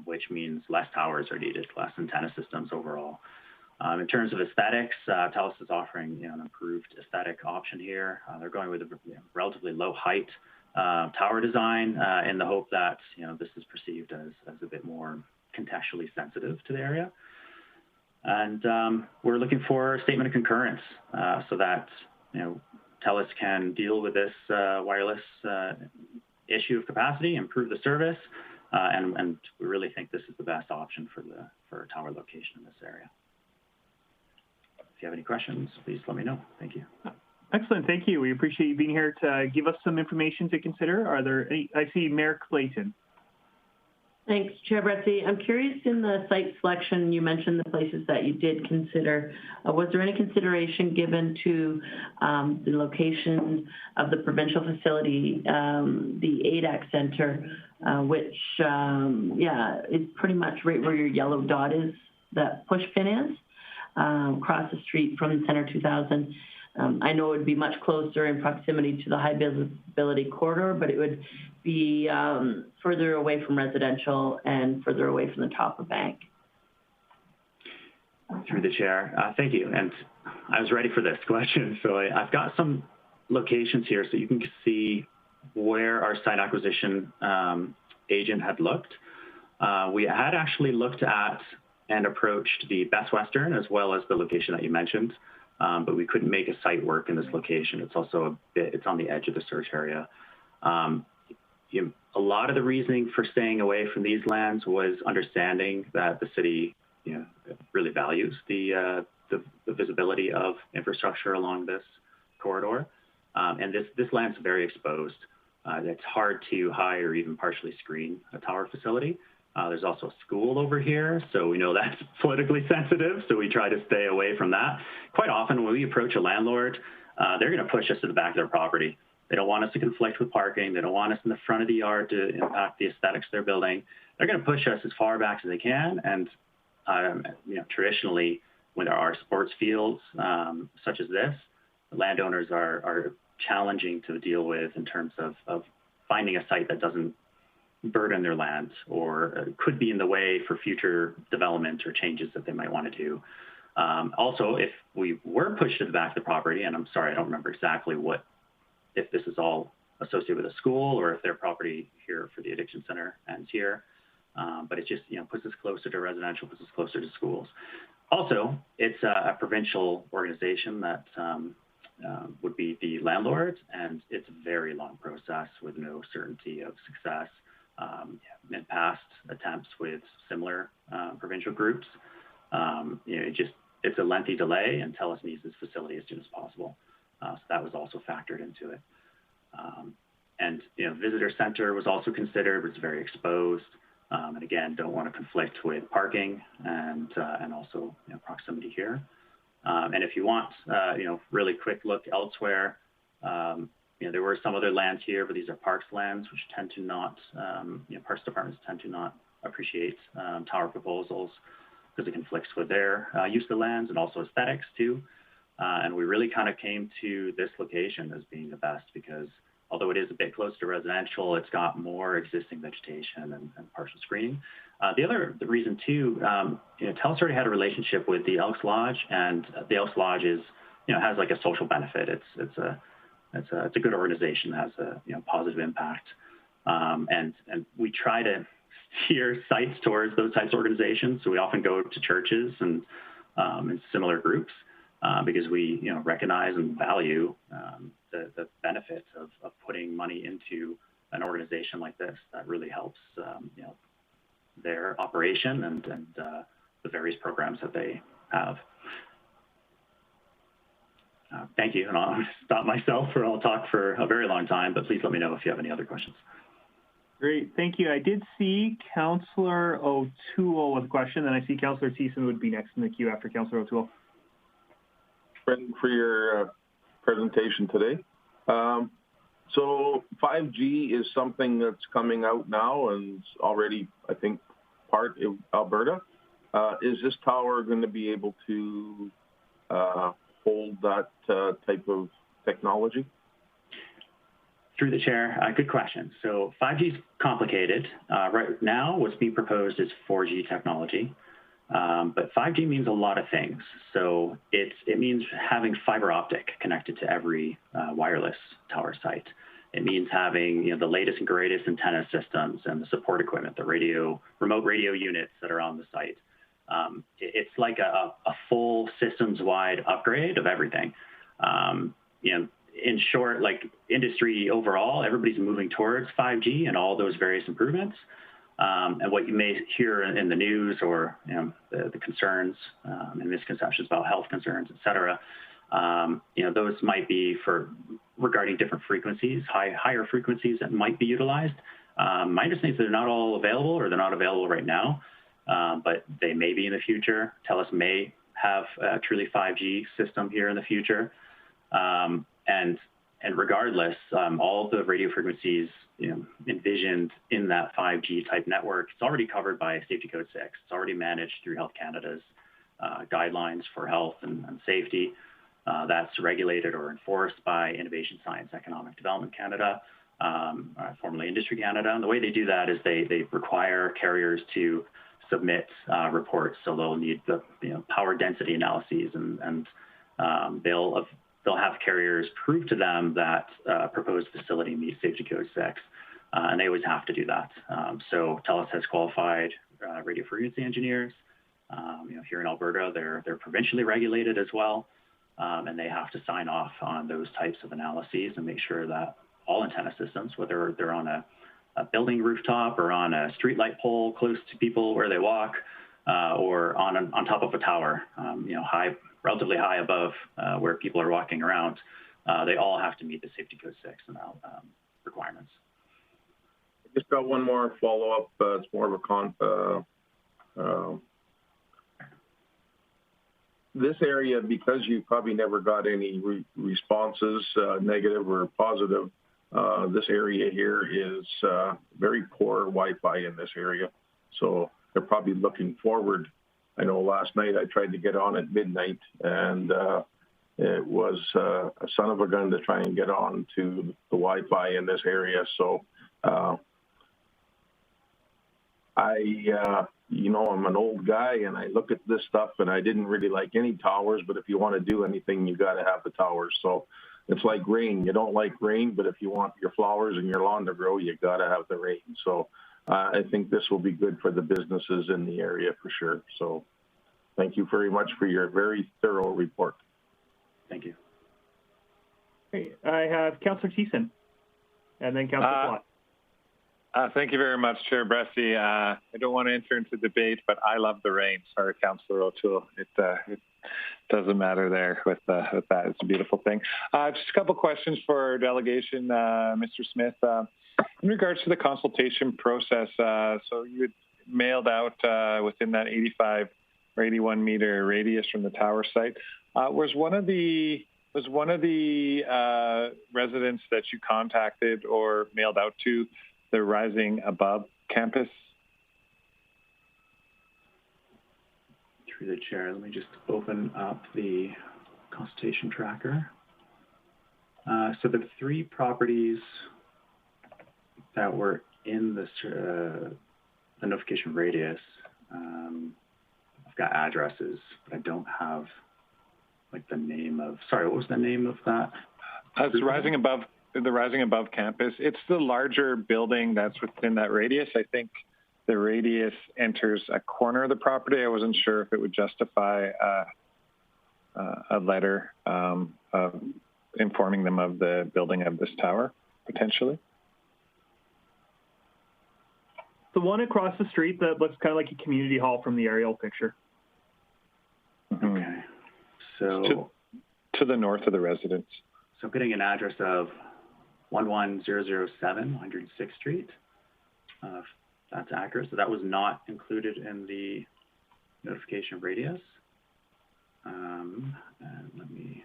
which means less towers are needed, less antenna systems overall. In terms of aesthetics, TELUS is offering an improved aesthetic option here. They're going with a relatively low height tower design in the hope that this is perceived as a bit more contextually sensitive to the area. And we're looking for a statement of concurrence so that TELUS can deal with this wireless issue of capacity, improve the service, and we really think this is the best option for a tower location in this area. If you have any questions, please let me know. Thank you. Excellent, thank you. We appreciate you being here to give us some information to consider. Are there any? I see Mayor Clayton. Thanks, Chair Bretzi. I'm curious, in the site selection, you mentioned the places that you did consider. Was there any consideration given to the location of the provincial facility, the ADAC Center, which, is pretty much right where your yellow dot is, that push pin is, across the street from the Center 2000. I know it would be much closer in proximity to the high visibility corridor, but it would be further away from residential and further away from the top of bank. Through the chair, thank you. And I was ready for this question. So I've got some locations here so you can see where our site acquisition agent had looked. We had actually looked at and approached the Best Western as well as the location that you mentioned, but we couldn't make a site work in this location. It's also it's on the edge of the search area. A lot of the reasoning for staying away from these lands was understanding that the city, really values the visibility of infrastructure along this corridor, and this land's very exposed. It's hard to hide or even partially screen a tower facility. There's also a school over here, so we know that's politically sensitive, so we try to stay away from that. Quite often when we approach a landlord, they're going to push us to the back of their property. They don't want us to conflict with parking. They don't want us in the front of the yard to impact the aesthetics of their building. They're going to push us as far back as they can, and traditionally, when there are sports fields such as this, the landowners are challenging to deal with in terms of finding a site that doesn't burden their lands or could be in the way for future development or changes that they might want to do. Also, if we were pushed to the back of the property, and I'm sorry, I don't remember exactly if this is all associated with a school or if their property here for the addiction center ends here, but it just puts us closer to residential, puts us closer to schools. Also, it's a provincial organization that would be the landlord, and it's a very long process with no certainty of success. In past attempts with similar provincial groups, it's a lengthy delay, and TELUS needs this facility as soon as possible. So that was also factored into it. And visitor center was also considered, but it's very exposed. And again, don't want to conflict with parking and also proximity here. And if you want, really quick look elsewhere, there were some other lands here, but these are parks lands, which tend to not, parks departments tend to not appreciate tower proposals because it conflicts with their use of the lands and also aesthetics too. And we really kind of came to this location as being the best because although it is a bit close to residential, it's got more existing vegetation and partial screening. The reason too, TELUS already had a relationship with the Elks Lodge, and the Elks Lodge is, has like a social benefit. It's a good organization that has a positive impact, and we try to steer sites towards those types of organizations. So we often go to churches and similar groups because we recognize and value the benefits of putting money into an organization like this that really helps their operation and the various programs that they have. Thank you, and I'll stop myself or I'll talk for a very long time, but please let me know if you have any other questions. Great, thank you. I did see Councillor O'Toole with a question, and I see Councillor Thiessen would be next in the queue after Councillor O'Toole. Brendan, for your presentation today. So 5G is something that's coming out now and already, I think, part of Alberta. Is this tower going to be able to hold that type of technology? Through the chair, good question. So 5G is complicated. Right now, what's being proposed is 4G technology. But 5G means a lot of things. So it means having fiber optic connected to every wireless tower site. It means having the latest and greatest antenna systems and the support equipment, the remote radio units that are on the site. It's like a full systems-wide upgrade of everything. In short, like industry overall, everybody's moving towards 5G and all those various improvements. And what you may hear in the news or the concerns and misconceptions about health concerns, et cetera, those might be regarding different frequencies, higher frequencies that might be utilized. My understanding is they're not all available or they're not available right now, but they may be in the future. TELUS may have a truly 5G system here in the future. And regardless, all the radio frequencies envisioned in that 5G type network, it's already covered by Safety Code 6. It's already managed through Health Canada's guidelines for health and safety. that's regulated or enforced by Innovation Science Economic Development Canada, formerly Industry Canada. And the way they do that is they require carriers to submit reports. So they'll need the power density analyses, and they'll have carriers prove to them that proposed facility meets Safety Code 6, and they always have to do that. So TELUS has qualified radio frequency engineers. Here in Alberta, they're provincially regulated as well, and they have to sign off on those types of analyses and make sure that all antenna systems, whether they're on a building rooftop or on a streetlight pole close to people where they walk, or on top of a tower, relatively high above where people are walking around, they all have to meet the Safety Code 6 requirements. I just got one more follow-up. It's more of a this area, because you probably never got any responses, negative or positive, this area here is very poor Wi-Fi in this area. So they're probably looking forward. I know last night I tried to get on at midnight, and it was a son of a gun to try and get on to the Wi-Fi in this area. So I'm an old guy, and I look at this stuff, and I didn't really like any towers, but if you want to do anything, you got to have the towers. So it's like rain. You don't like rain, but if you want your flowers and your lawn to grow, you got to have the rain. So I think this will be good for the businesses in the area for sure. So thank you very much for your very thorough report. Thank you. Okay, I have Councillor Thiessen, and then Councillor Plott. Thank you very much, Chair Bressie. I don't want to enter into debate, but I love the rain. Sorry, Councillor O'Toole. It doesn't matter there with that. It's a beautiful thing. Just a couple questions for our delegation, Mr. Smith. In regards to the consultation process, so you had mailed out within that 85 or 81 meter radius from the tower site. Was one of the residents that you contacted or mailed out to the Rising Above campus? Through the chair, let me just open up the consultation tracker. So the three properties that were in the notification radius, I've got addresses, but I don't have like the name of, sorry, what was the name of that? It's the Rising Above campus. It's the larger building that's within that radius. I think the radius enters a corner of the property. I wasn't sure if it would justify a letter informing them of the building of this tower, potentially. The one across the street that looks kind of like a community hall from the aerial picture. Okay. So to the north of the residence. So I'm getting an address of 11007 106th Street. That's accurate. So that was not included in the notification radius. And let me,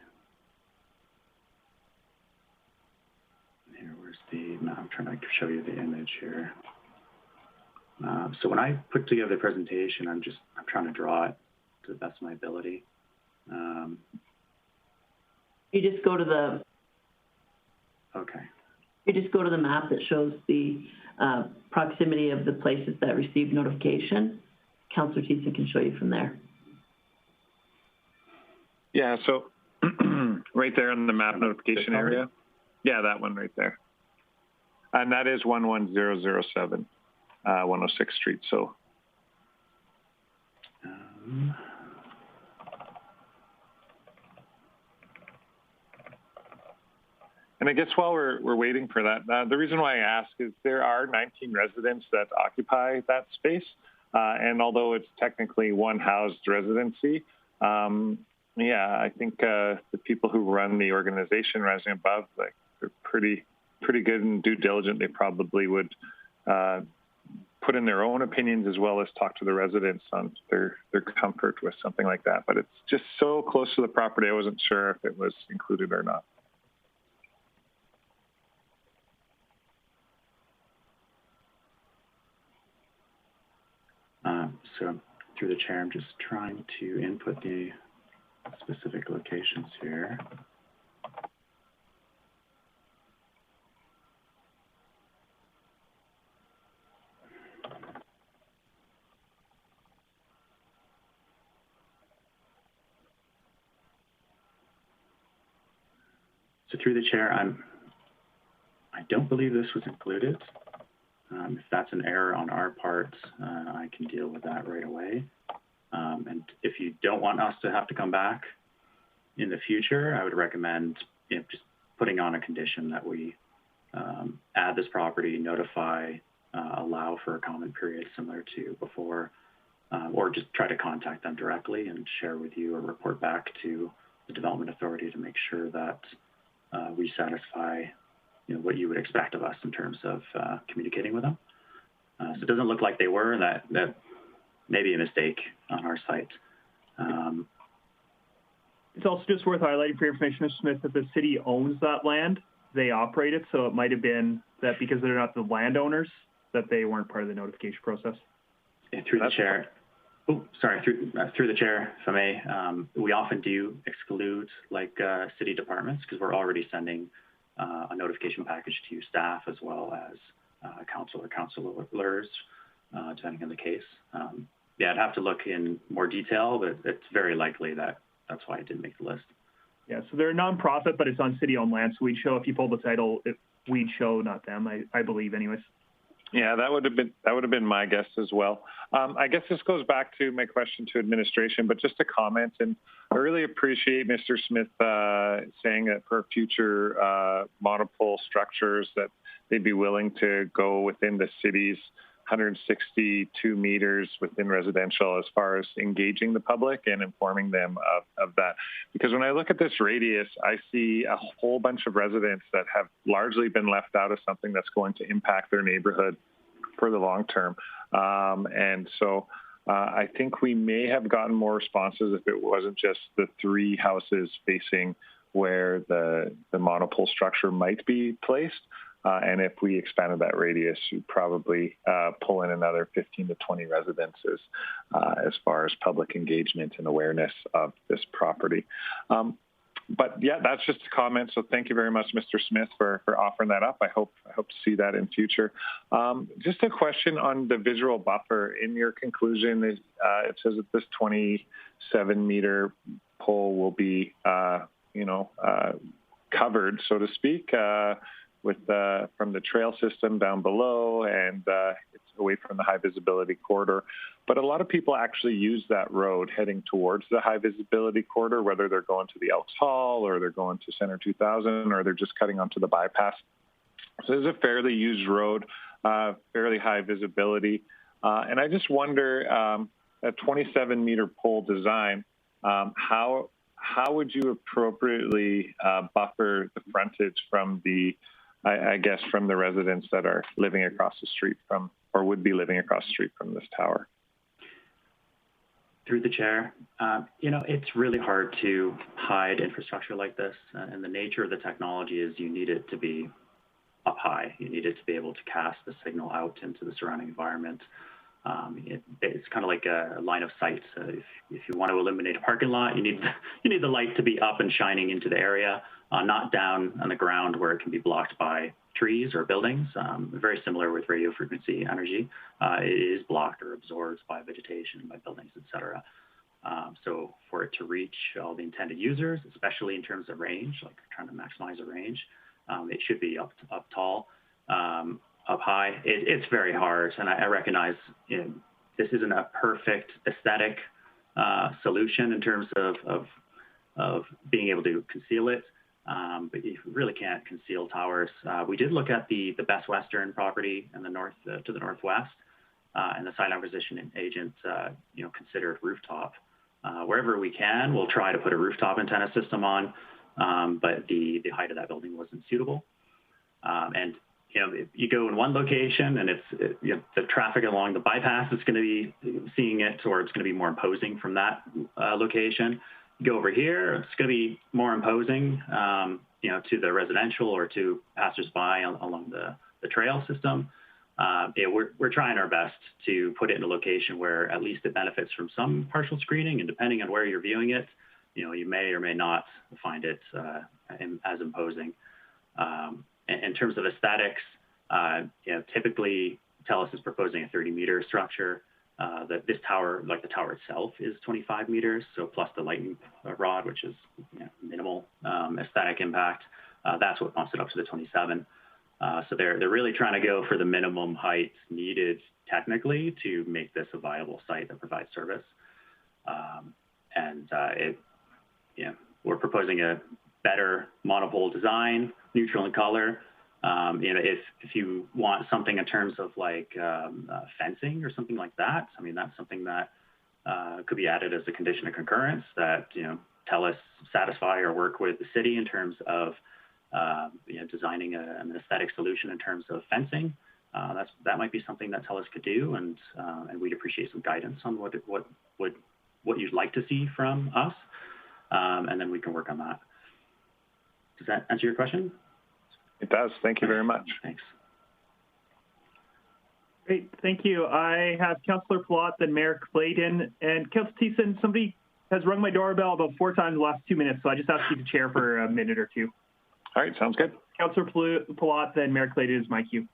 where's the map? I'm trying to show you the image here. So when I put together the presentation, I'm trying to draw it to the best of my ability. You just go to the. Okay. You just go to the map that shows the proximity of the places that received notification. Councillor Thiessen can show you from there. Yeah, so right there in the map notification area. Yeah, that one right there. And that is 11007, 106th Street, so. And I guess while we're waiting for that, the reason why I ask is there are 19 residents that occupy that space. And although it's technically one housed residency, yeah, I think the people who run the organization Rising Above, like, they're pretty good and due diligent. They probably would put in their own opinions as well as talk to the residents on their comfort with something like that. But it's just so close to the property, I wasn't sure if it was included or not. So through the chair, I'm just trying to input the specific locations here. So through the chair, I don't believe this was included. If that's an error on our part, I can deal with that right away. And if you don't want us to have to come back in the future, I would recommend just putting on a condition that we add this property, notify, allow for a comment period similar to before, or just try to contact them directly and share with you or report back to the development authority to make sure that we satisfy what you would expect of us in terms of communicating with them. So it doesn't look like they were, and that may be a mistake on our site. It's also just worth highlighting for your information, Mr. Smith, that the city owns that land. They operate it, so it might have been that because they're not the landowners, that they weren't part of the notification process. And through the chair, through the chair, if I may, we often do exclude city departments because we're already sending a notification package to staff as well as council or councilors, depending on the case. Yeah, I'd have to look in more detail, but it's very likely that that's why it didn't make the list. Yeah, so they're a nonprofit, but it's on city-owned land, so we'd show, if you pull the title, we'd show, not them, I believe, anyways. Yeah, that would have been my guess as well. I guess this goes back to my question to administration, but just a comment, and I really appreciate Mr. Smith saying that for future monopole structures that they'd be willing to go within the city's 162 meters within residential as far as engaging the public and informing them of that. Because when I look at this radius, I see a whole bunch of residents that have largely been left out of something that's going to impact their neighborhood for the long term. And so I think we may have gotten more responses if it wasn't just the 3 houses facing where the monopole structure might be placed. And if we expanded that radius, you'd probably pull in another 15 to 20 residences as far as public engagement and awareness of this property. But yeah, that's just a comment. So thank you very much, Mr. Smith, for offering that up. I hope to see that in future. Just a question on the visual buffer. In your conclusion, it says that this 27-meter pole will be, covered, so to speak, from the trail system down below, and it's away from the high visibility corridor. But a lot of people actually use that road heading towards the high visibility corridor, whether they're going to the Elks Hall or they're going to Center 2000 or they're just cutting onto the bypass. So it's a fairly used road, fairly high visibility. And I just wonder, a 27-meter pole design, how would you appropriately buffer the frontage from from the residents that are living across the street from, or would be living across the street from this tower? Through the chair, it's really hard to hide infrastructure like this, and the nature of the technology is you need it to be up high. You need it to be able to cast the signal out into the surrounding environment. It's kind of like a line of sight. If you want to illuminate a parking lot, you need the light to be up and shining into the area, not down on the ground where it can be blocked by trees or buildings. Very similar with radio frequency energy. It is blocked or absorbed by vegetation, by buildings, etc. So for it to reach all the intended users, especially in terms of range, like trying to maximize the range, it should be up tall. Up high, it's very hard, and I recognize this isn't a perfect aesthetic solution in terms of being able to conceal it, but you really can't conceal towers. We did look at the Best Western property in the north to the northwest, and the site acquisition agent considered rooftop. Wherever we can, we'll try to put a rooftop antenna system on, but the height of that building wasn't suitable, and if you go in one location and the traffic along the bypass is going to be seeing it, or it's going to be more imposing from that location. You go over here, it's going to be more imposing, to the residential or to passersby along the trail system. We're trying our best to put it in a location where at least it benefits from some partial screening, and depending on where you're viewing it, you may or may not find it as imposing. In terms of aesthetics, typically TELUS is proposing a 30-meter structure. That this tower, like the tower itself, is 25 meters, so plus the lightning rod, which is minimal aesthetic impact. That's what bumps it up to the 27. So they're really trying to go for the minimum height needed technically to make this a viable site that provides service. We're proposing a better monopole design, neutral in color. If you want something in terms of like fencing or something like that, I mean, that's something that could be added as a condition of concurrence that, TELUS satisfy or work with the city in terms of designing an aesthetic solution in terms of fencing. That might be something that TELUS could do, and we'd appreciate some guidance on what you'd like to see from us, and then we can work on that. Does that answer your question? It does. Thank you very much. Thanks. Great. Thank you. I have Councillor Plot, then Mayor Clayton. And Councillor Thiessen, somebody has rung my doorbell about 4 times in the last 2 minutes, so I just asked you to chair for a minute or two. All right. Sounds good. Councillor Plot, then Mayor Clayton is my cue.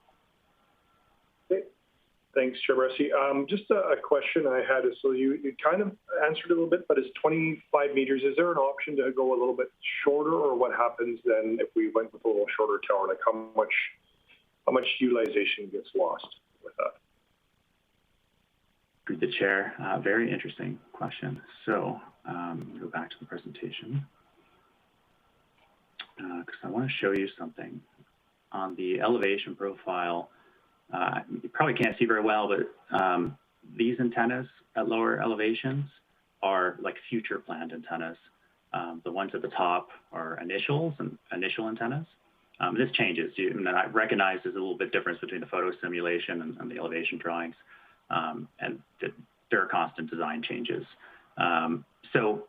Thanks, Chair Bressy. Just a question I had is, so you kind of answered it a little bit, but it's 25 meters. Is there an option to go a little bit shorter, or what happens then if we went with a little shorter tower? Like how much utilization gets lost with that? Through the chair, very interesting question. So go back to the presentation because I want to show you something on the elevation profile. You probably can't see very well, but these antennas at lower elevations are like future planned antennas. The ones at the top are initial antennas. This changes. I recognize there's a little bit difference between the photo simulation and the elevation drawings, and there are constant design changes. So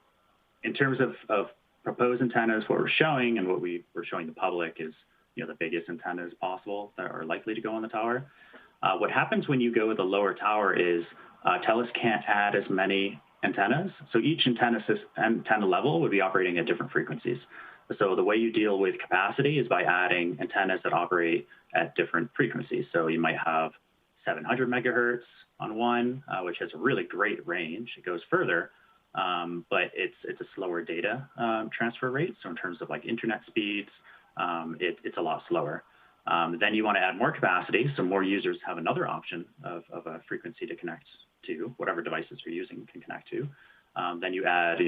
in terms of proposed antennas, what we're showing and what we're showing the public is the biggest antennas possible that are likely to go on the tower. What happens when you go with a lower tower is TELUS can't add as many antennas. So each antenna level would be operating at different frequencies. So the way you deal with capacity is by adding antennas that operate at different frequencies. So you might have 700 megahertz on one, which has a really great range. It goes further, but it's a slower data transfer rate. So in terms of like internet speeds, it's a lot slower. Then you want to add more capacity, so more users have another option of a frequency to connect to, whatever devices you're using can connect to. Then you add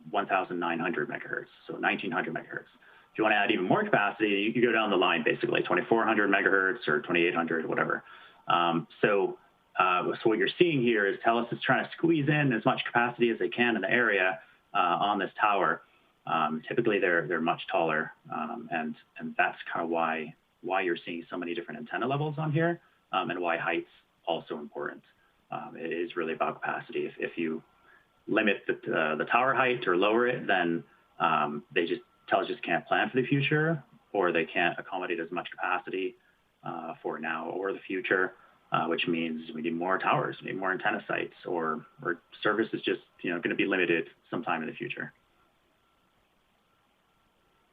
1,900 megahertz, so 1,900 megahertz. If you want to add even more capacity, you go down the line, basically 2,400 megahertz or 2,800, whatever. So what you're seeing here is TELUS is trying to squeeze in as much capacity as they can in the area on this tower. Typically, they're much taller, and that's kind of why you're seeing so many different antenna levels on here, and why height's also important. It is really about capacity. If you limit the tower height or lower it, then TELUS just can't plan for the future, or they can't accommodate as much capacity for now or the future, which means we need more towers, we need more antenna sites, or service is just going to be limited sometime in the future.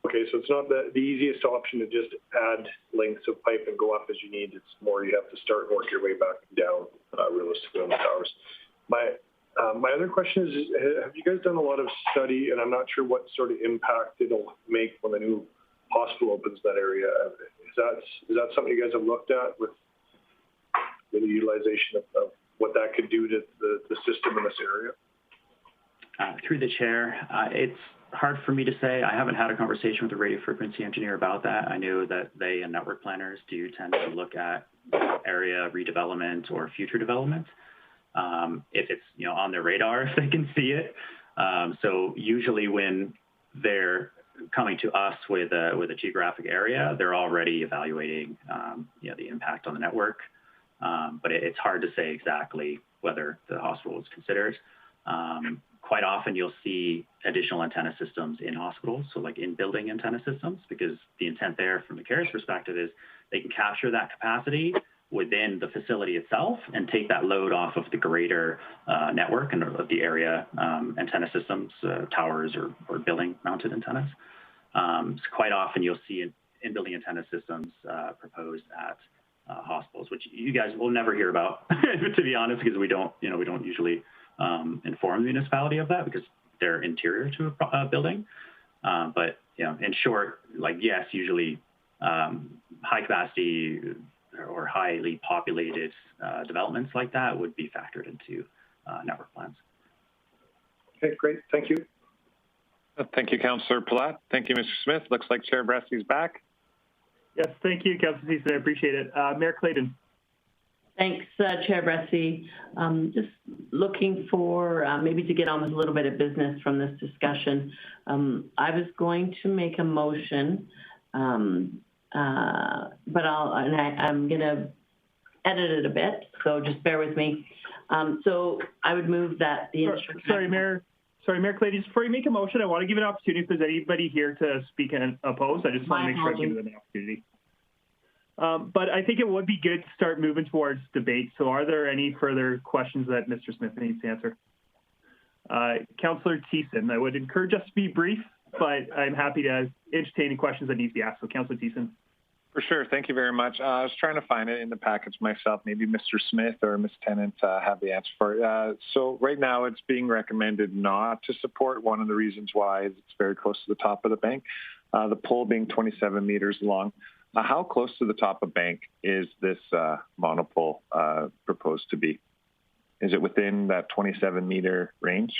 Okay, so it's not the easiest option to just add lengths of pipe and go up as you need. It's more you have to start and work your way back and down realistically on the towers. My other question is, have you guys done a lot of study, and I'm not sure what sort of impact it'll make when the new hospital opens that area. Is that something you guys have looked at with the utilization of what that could do to the system in this area? Through the chair, it's hard for me to say. I haven't had a conversation with the radio frequency engineer about that. I know that they and network planners do tend to look at area redevelopment or future development. If it's on their radar, if they can see it. So usually when they're coming to us with a geographic area, they're already evaluating the impact on the network. But it's hard to say exactly whether the hospital is considered. Quite often you'll see additional antenna systems in hospitals, so like in building antenna systems, because the intent there from the carrier's perspective is they can capture that capacity within the facility itself and take that load off of the greater network and of the area antenna systems, towers or building mounted antennas. So quite often you'll see in-building antenna systems proposed at hospitals, which you guys will never hear about, to be honest, because we don't usually inform the municipality of that because they're interior to a building. But in short, like yes, usually high capacity or highly populated developments like that would be factored into network plans. Okay, great. Thank you. Thank you, Councillor Palat. Thank you, Mr. Smith. Looks like Chair Bressy's back. Yes, thank you, Councillor Thiessen. I appreciate it. Mayor Clayton. Thanks, Chair Bressy. Just looking for maybe to get on with a little bit of business from this discussion. I was going to make a motion, but I'm going to edit it a bit, so just bear with me. So I would move that the Sorry, Mayor Clayton, just before you make a motion, I want to give an opportunity if there's anybody here to speak and oppose. I just want to make sure I give them an opportunity. But I think it would be good to start moving towards debate. So are there any further questions that Mr. Smith needs to answer? Councillor Thiessen, I would encourage us to be brief, but I'm happy to entertain any questions that need to be asked. So Councillor Thiessen. For sure. Thank you very much. I was trying to find it in the package myself. Maybe Mr. Smith or Ms. Tennant have the answer for it. So right now it's being recommended not to support. One of the reasons why is it's very close to the top of the bank, the pole being 27 meters long. How close to the top of bank is this monopole proposed to be? Is it within that 27 meter range?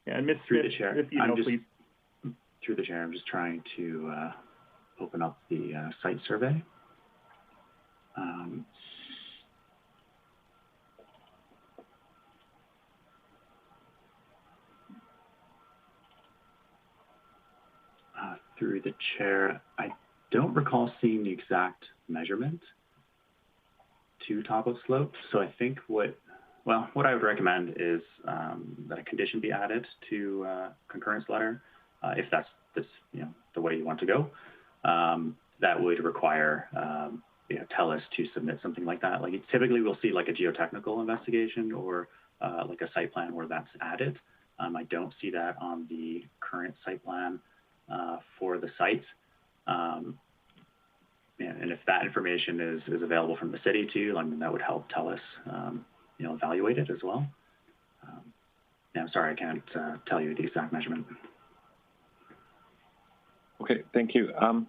Yeah, and Ms. Through Smith, the chair, if you know, please. Through the chair, I'm just trying to open up the site survey. Through the chair, I don't recall seeing the exact measurement to top of slope. So I think what I would recommend is that a condition be added to concurrence letter, if that's the way you want to go. That would require TELUS to submit something like that. Like typically we'll see like a geotechnical investigation or like a site plan where that's added. I don't see that on the current site plan for the site. And if that information is available from the city too, I mean, that would help TELUS evaluate it as well. Yeah, I'm sorry, I can't tell you the exact measurement. Okay, thank you. I'm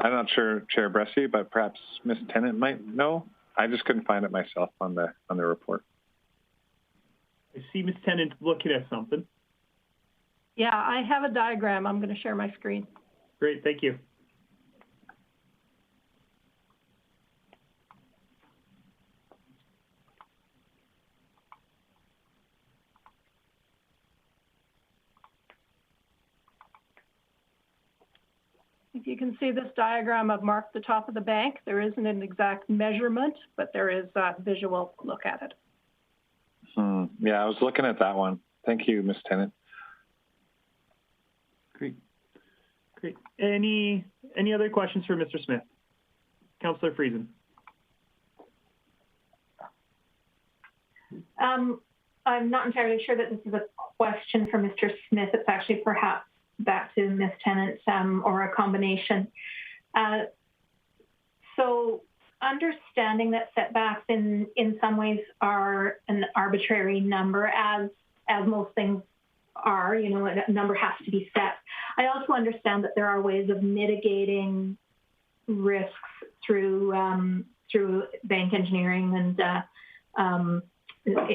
not sure, Chair Bressy, but perhaps Ms. Tennant might know. I just couldn't find it myself on the report. I see Ms. Tennant looking at something. Yeah, I have a diagram. I'm going to share my screen. Great, thank you. If you can see this diagram, I've marked the top of the bank. There isn't an exact measurement, but there is a visual look at it. Yeah, I was looking at that one. Thank you, Ms. Tennant. Great. Any other questions for Mr. Smith? Councillor Friesen. I'm not entirely sure that this is a question for Mr. Smith. It's actually perhaps back to Ms. Tennant or a combination. So understanding that setbacks in some ways are an arbitrary number, as most things are, a number has to be set. I also understand that there are ways of mitigating risks through bank engineering and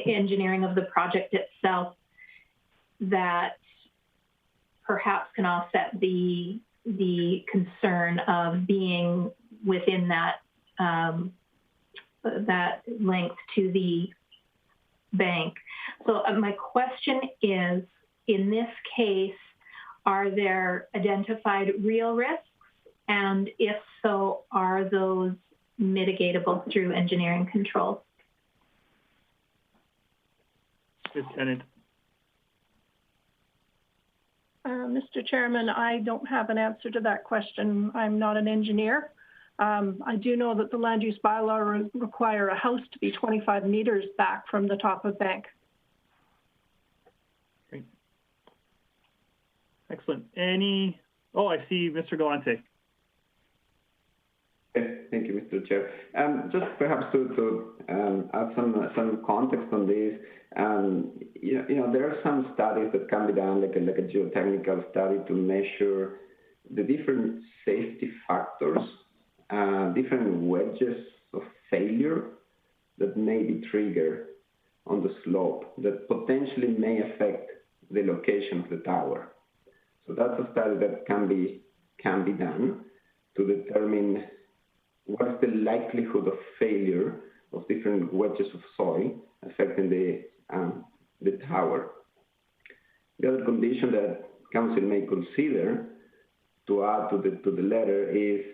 engineering of the project itself that perhaps can offset the concern of being within that length to the bank. So my question is, in this case, are there identified real risks? And if so, are those mitigatable through engineering controls? Ms. Tennant. Mr. Chairman, I don't have an answer to that question. I'm not an engineer. I do know that the land use bylaw require a house to be 25 meters back from the top of bank. Great. Excellent. Oh, I see Mr. Galante. Thank you, Mr. Chair. Just perhaps to add some context on this, there are some studies that can be done, like a geotechnical study, to measure the different safety factors, different wedges of failure that may be triggered on the slope that potentially may affect the location of the tower. So that's a study that can be done to determine what's the likelihood of failure of different wedges of soil affecting the tower. The other condition that council may consider to add to the letter is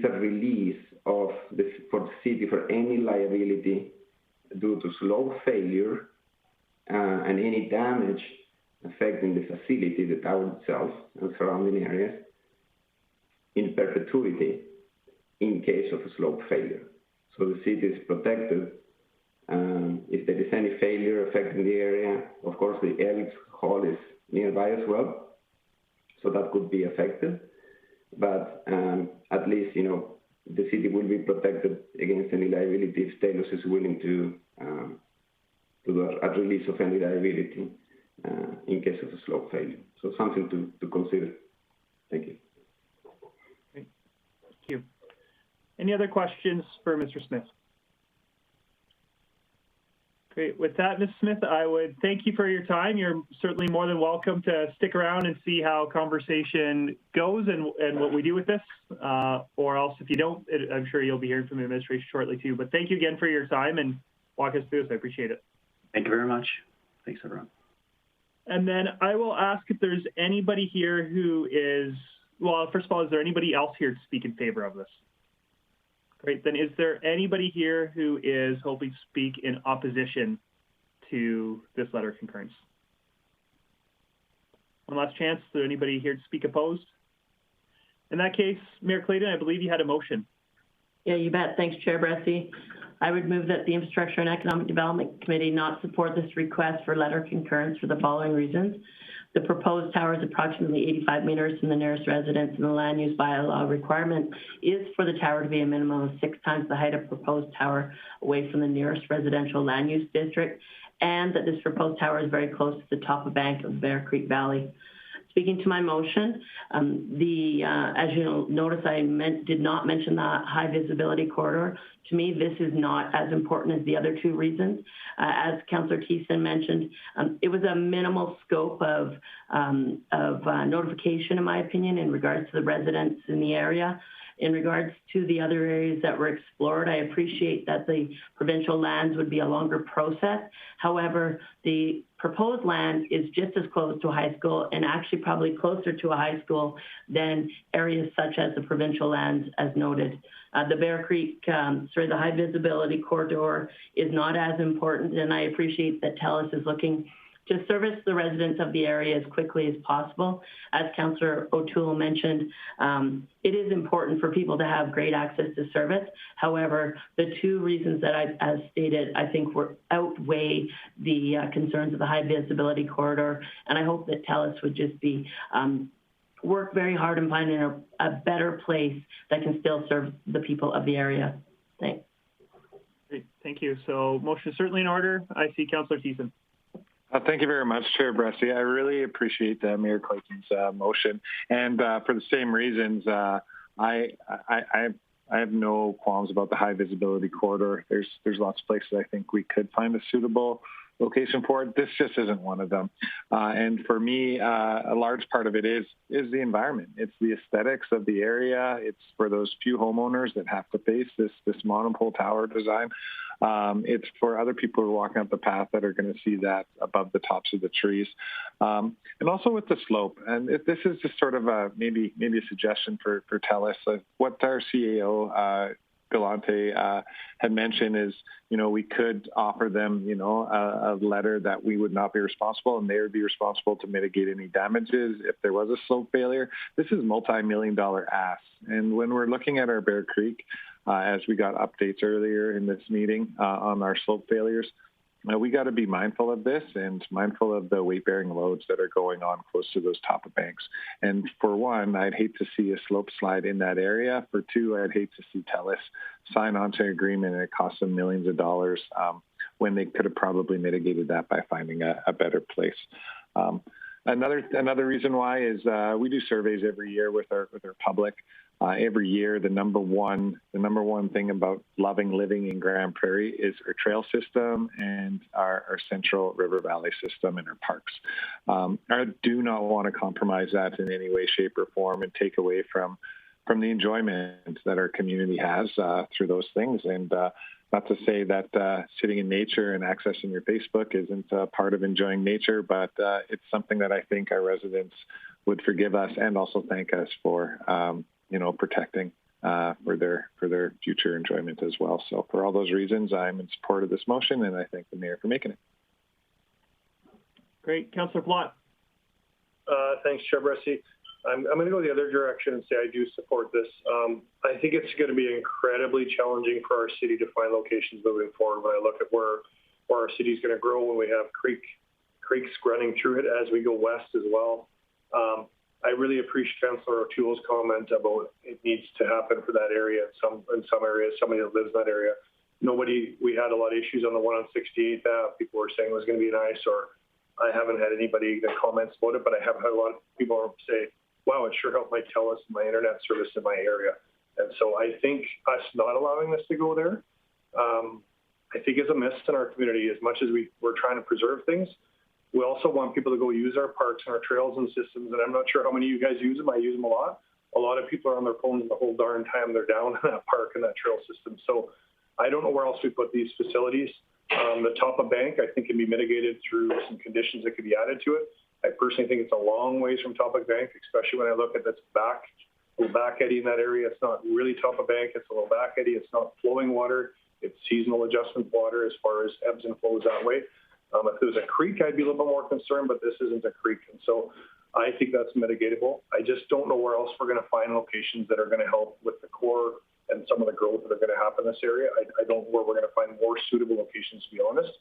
a release for the city for any liability due to slope failure and any damage affecting the facility, the tower itself, and surrounding areas in perpetuity in case of a slope failure. So the city is protected. If there is any failure affecting the area, of course, the Elks Hall is nearby as well, so that could be affected. But at least, the city will be protected against any liability if Talos is willing to do a release of any liability in case of a slope failure. So something to consider. Thank you. Great. Thank you. Any other questions for Mr. Smith? Great. With that, Ms. Smith, I would thank you for your time. You're certainly more than welcome to stick around and see how conversation goes and what we do with this. Or else, if you don't, I'm sure you'll be hearing from the administration shortly too. But thank you again for your time and walk us through this. I appreciate it. Thank you very much. Thanks, everyone. And then I will ask if there's anybody here who is, well, first of all, is there anybody else here to speak in favor of this? Great. Then is there anybody here who is hoping to speak in opposition to this letter of concurrence? One last chance. Is there anybody here to speak opposed? In that case, Mayor Clayton, I believe you had a motion. Yeah, you bet. Thanks, Chair Bressie. I would move that the Infrastructure and Economic Development Committee not support this request for letter of concurrence for the following reasons. The proposed tower is approximately 85 meters from the nearest residence, and the land use bylaw requirement is for the tower to be a minimum of 6 times the height of proposed tower away from the nearest residential land use district, and that this proposed tower is very close to the top of bank of Bear Creek Valley. Speaking to my motion, as you'll notice, I did not mention the high visibility corridor. To me, this is not as important as the other two reasons. As Councillor Thiessen mentioned, it was a minimal scope of notification, in my opinion, in regards to the residents in the area. In regards to the other areas that were explored, I appreciate that the provincial lands would be a longer process. However, the proposed land is just as close to a high school and actually probably closer to a high school than areas such as the provincial lands as noted. The Bear Creek, the high visibility corridor is not as important, and I appreciate that TELUS is looking to service the residents of the area as quickly as possible. As Councillor O'Toole mentioned, it is important for people to have great access to service. However, the two reasons that as stated, I think outweigh the concerns of the high visibility corridor. And I hope that TELUS would just be work very hard in finding a better place that can still serve the people of the area. Thanks. Great. Thank you. So motion is certainly in order. I see Councillor Thiessen. Thank you very much, Chair Bressie. I really appreciate Mayor Clayton's motion. And for the same reasons, I have no qualms about the high visibility corridor. There's lots of places I think we could find a suitable location for it. This just isn't one of them. And for me, a large part of it is the environment. It's the aesthetics of the area. It's for those few homeowners that have to face this monopole tower design. It's for other people who are walking up the path that are going to see that above the tops of the trees. And also with the slope. And this is just sort of maybe a suggestion for TELUS. What our CAO Galante had mentioned is, we could offer them, a letter that we would not be responsible and they would be responsible to mitigate any damages if there was a slope failure. This is multi-million-dollar ask. And when we're looking at our Bear Creek, as we got updates earlier in this meeting on our slope failures, we got to be mindful of this and mindful of the weight-bearing loads that are going on close to those top of banks. And for one, I'd hate to see a slope slide in that area. For two, I'd hate to see TELUS sign on to an agreement and it costs them millions of dollars when they could have probably mitigated that by finding a better place. Another reason why is we do surveys every year with our public. Every year, the number one thing about loving living in Grande Prairie is our trail system and our central river valley system and our parks. I do not want to compromise that in any way, shape, or form and take away from the enjoyment that our community has through those things. And not to say that sitting in nature and accessing your Facebook isn't part of enjoying nature, but it's something that I think our residents would forgive us and also thank us for. Protecting for their future enjoyment as well. So for all those reasons, I'm in support of this motion, and I thank the mayor for making it. Great. Councillor Plott. Thanks, Chair Bressie. I'm going to go the other direction and say I do support this. I think it's going to be incredibly challenging for our city to find locations moving forward when I look at where our city is going to grow when we have creeks running through it as we go west as well. I really appreciate Councillor O'Toole's comment about it needs to happen for that area in some areas, somebody that lives in that area. We had a lot of issues on the one on 68th Ave. People were saying it was going to be nice, or I haven't had anybody that comments about it, but I have had a lot of people say, wow, it sure helped my TELUS and my internet service in my area. And so I think us not allowing this to go there, I think is a miss in our community. As much as we're trying to preserve things, we also want people to go use our parks and our trails and systems, and I'm not sure how many of you guys use them. I use them a lot. A lot of people are on their phones the whole darn time they're down in that park and that trail system. So I don't know where else we put these facilities. The top of bank, I think, can be mitigated through some conditions that could be added to it. I personally think it's a long ways from top of bank, especially when I look at this back eddy in that area. It's not really top of bank. It's a little back eddy. It's not flowing water. It's seasonal adjustment water as far as ebbs and flows that way. If there was a creek, I'd be a little bit more concerned, but this isn't a creek. And so I think that's mitigatable. I just don't know where else we're going to find locations that are going to help with the core and some of the growth that are going to happen in this area. I don't know where we're going to find more suitable locations, to be honest.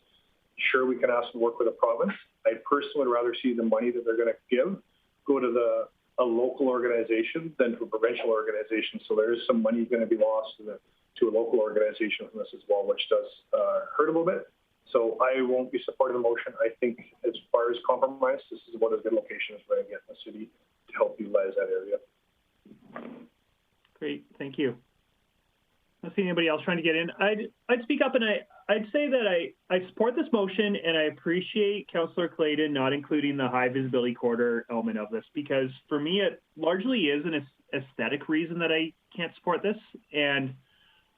Sure, we can ask and work with the province. I personally would rather see the money that they're going to give go to a local organization than to a provincial organization. So there is some money going to be lost to a local organization from this as well, which does hurt a little bit. So I won't be supporting the motion. I think as far as compromise, this is about as good a location as we're going to get in the city to help utilize that area. Great, thank you. I don't see anybody else trying to get in. I'd speak up and I'd say that I support this motion and I appreciate Councillor Clayton not including the high visibility corridor element of this, because for me it largely is an aesthetic reason that I can't support this. And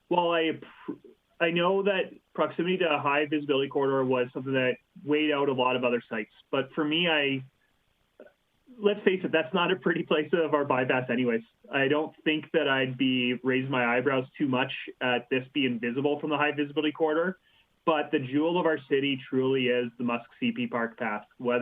while I know that proximity to a high visibility corridor was something that weighed out a lot of other sites, but for me, let's face it, that's not a pretty place of our bypass anyways. I don't think that I'd be raising my eyebrows too much at this being visible from the high visibility corridor, but the jewel of our city truly is the Musk CP Park Path. When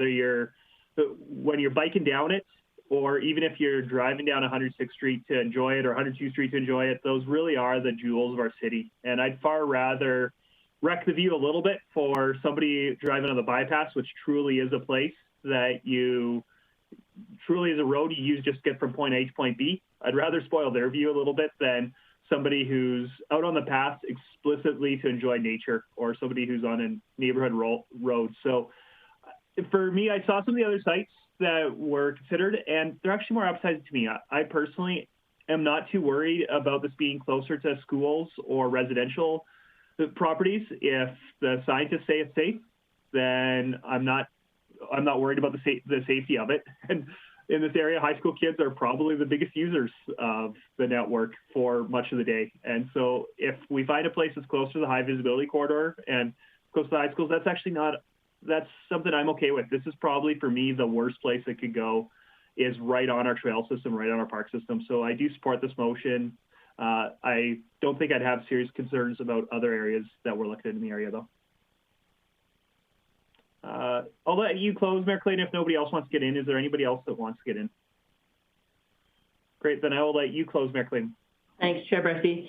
you're biking down it, or even if you're driving down 106th Street to enjoy it or 102nd Street to enjoy it, those really are the jewels of our city. And I'd far rather wreck the view a little bit for somebody driving on the bypass, which truly is a place that truly is a road you use just to get from point A to point B. I'd rather spoil their view a little bit than somebody who's out on the path explicitly to enjoy nature, or somebody who's on a neighborhood road. So for me, I saw some of the other sites that were considered, and they're actually more appetizing to me. I personally am not too worried about this being closer to schools or residential properties. If the scientists say it's safe, then I'm not worried about the safety of it. And in this area, high school kids are probably the biggest users of the network for much of the day. And so if we find a place that's close to the high visibility corridor and close to the high schools, that's something I'm okay with. This is probably, for me, the worst place it could go is right on our trail system, right on our park system. So I do support this motion. I don't think I'd have serious concerns about other areas that we're looking at in the area, though. I'll let you close, Mayor Clayton, if nobody else wants to get in. Is there anybody else that wants to get in? Great, then I will let you close, Mayor Clayton. Thanks, Chair Bressie.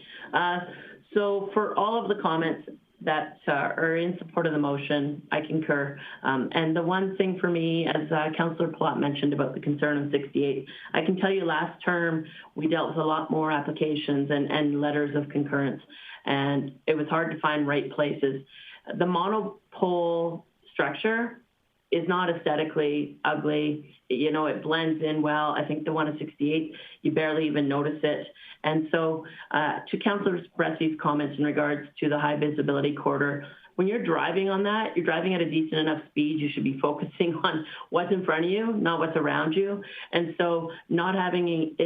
So for all of the comments that are in support of the motion, I concur. And the one thing for me, as Councillor Plott mentioned about the concern of 68, I can tell you last term, we dealt with a lot more applications and letters of concurrence, and it was hard to find right places. The monopole structure is not aesthetically ugly. You know, it blends in well. I think the one at 68, you barely even notice it. And so to Councillor Bressie's comments in regards to the high visibility corridor, when you're driving on that, you're driving at a decent enough speed. You should be focusing on what's in front of you, not what's around you. And so not having it,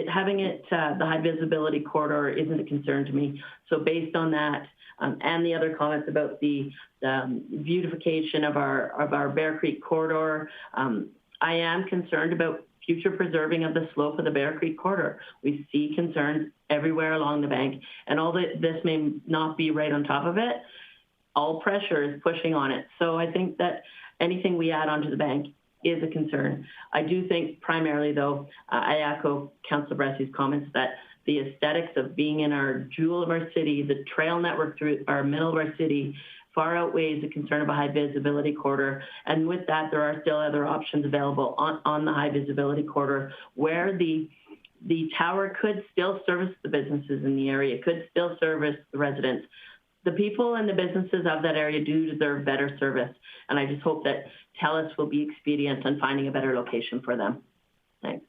the high visibility corridor isn't a concern to me. So based on that, and the other comments about the beautification of our Bear Creek corridor, I am concerned about future preserving of the slope of the Bear Creek corridor. We see concerns everywhere along the bank, and although this may not be right on top of it, all pressure is pushing on it. So I think that anything we add onto the bank is a concern. I do think primarily, though, I echo Councillor Bressie's comments that the aesthetics of being in our jewel of our city, the trail network through our middle of our city, far outweighs the concern of a high visibility corridor. And with that, there are still other options available on the high visibility corridor where the tower could still service the businesses in the area, could still service the residents. The people and the businesses of that area do deserve better service. And I just hope that TELUS will be expedient on finding a better location for them. Thanks.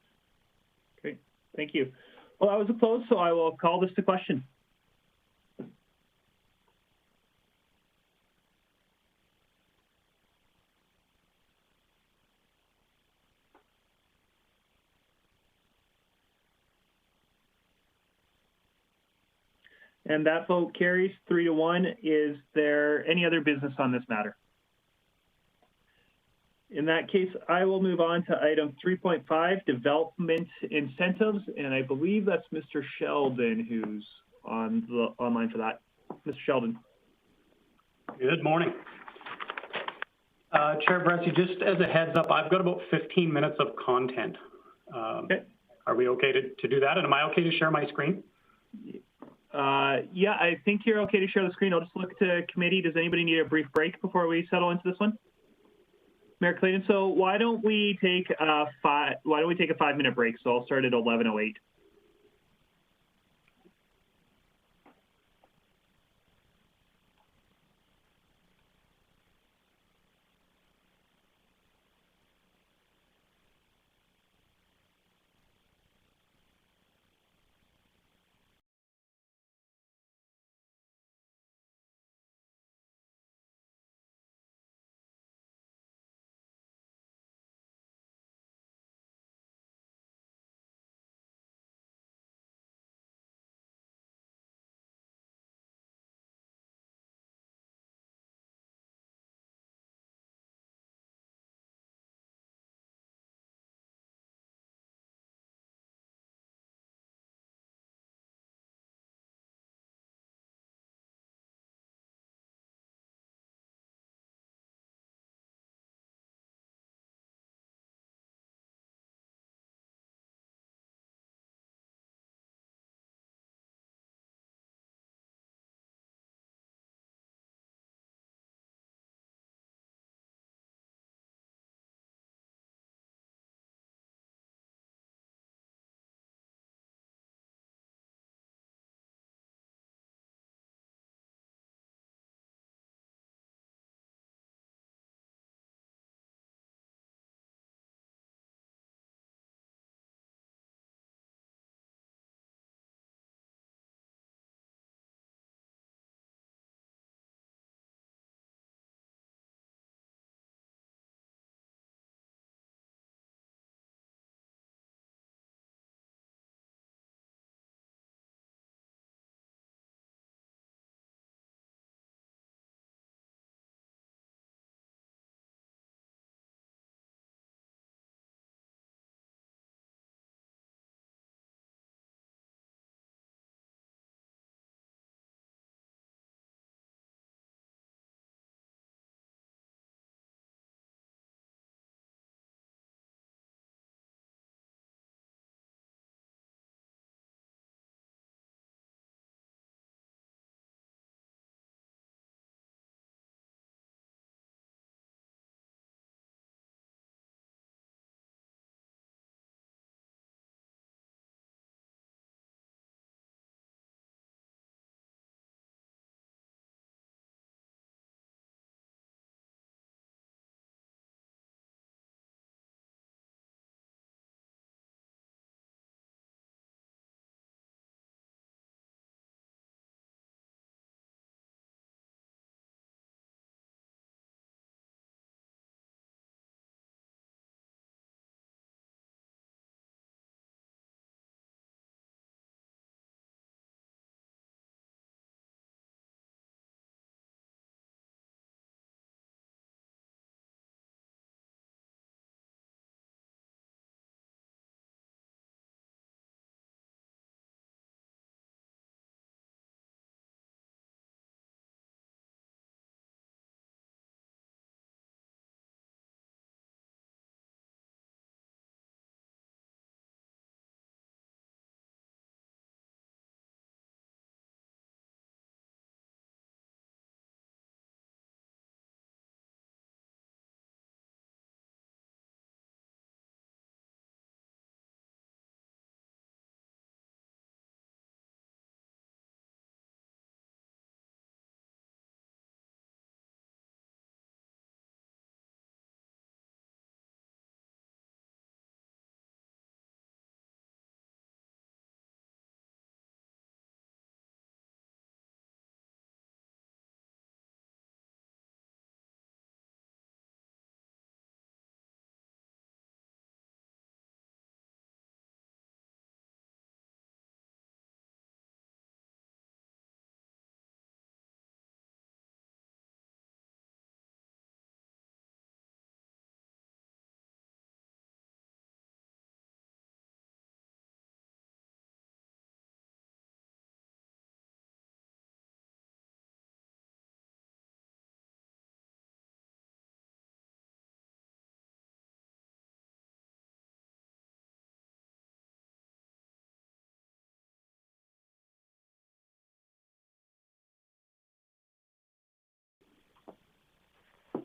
Great, thank you. Well, that was a close, so I will call this to question. And that vote carries 3-1. Is there any other business on this matter? In that case, I will move on to item 3.5, development incentives, and I believe that's Mr. Sheldon who's online for that. Mr. Sheldon. Good morning. Chair Bressie, just as a heads up, I've got about 15 minutes of content. Okay. Are we okay to do that? And am I okay to share my screen? Yeah, I think you're okay to share the screen. I'll just look to committee. Does anybody need a brief break before we settle into this one? Mayor Clayton, so why don't we take a 5-minute break? So I'll start at 11:08.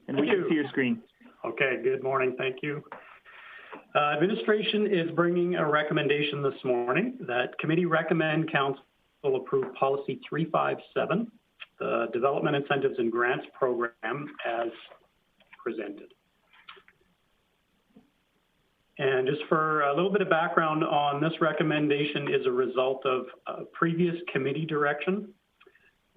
And we can see your screen. Okay, good morning. Thank you. Administration is bringing a recommendation this morning that committee recommend council approve policy 357, the Development Incentives and Grants Program as presented. And just for a little bit of background on this recommendation is a result of previous committee direction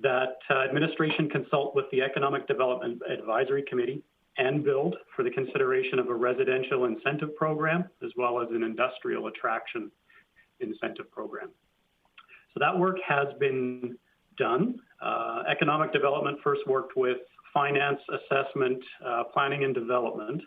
that administration consult with the Economic Development Advisory Committee and BUILD for the consideration of a residential incentive program, as well as an industrial attraction incentive program. So that work has been done. Economic development first worked with finance, assessment, planning and development,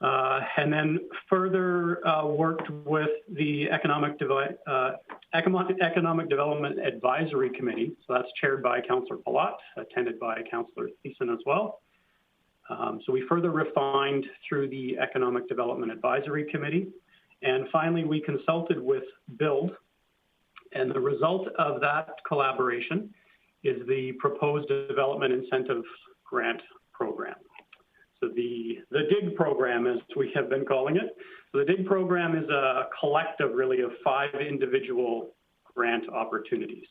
and then further worked with the Economic Development Advisory Committee. So that's chaired by Councillor Palat, attended by Councillor Thiessen as well. So we further refined through the Economic Development Advisory Committee. And finally, we consulted with BUILD. And the result of that collaboration is the proposed Development Incentive Grant Program. So the DIG program, as we have been calling it. So the DIG program is a collective, really, of 5 individual grant opportunities.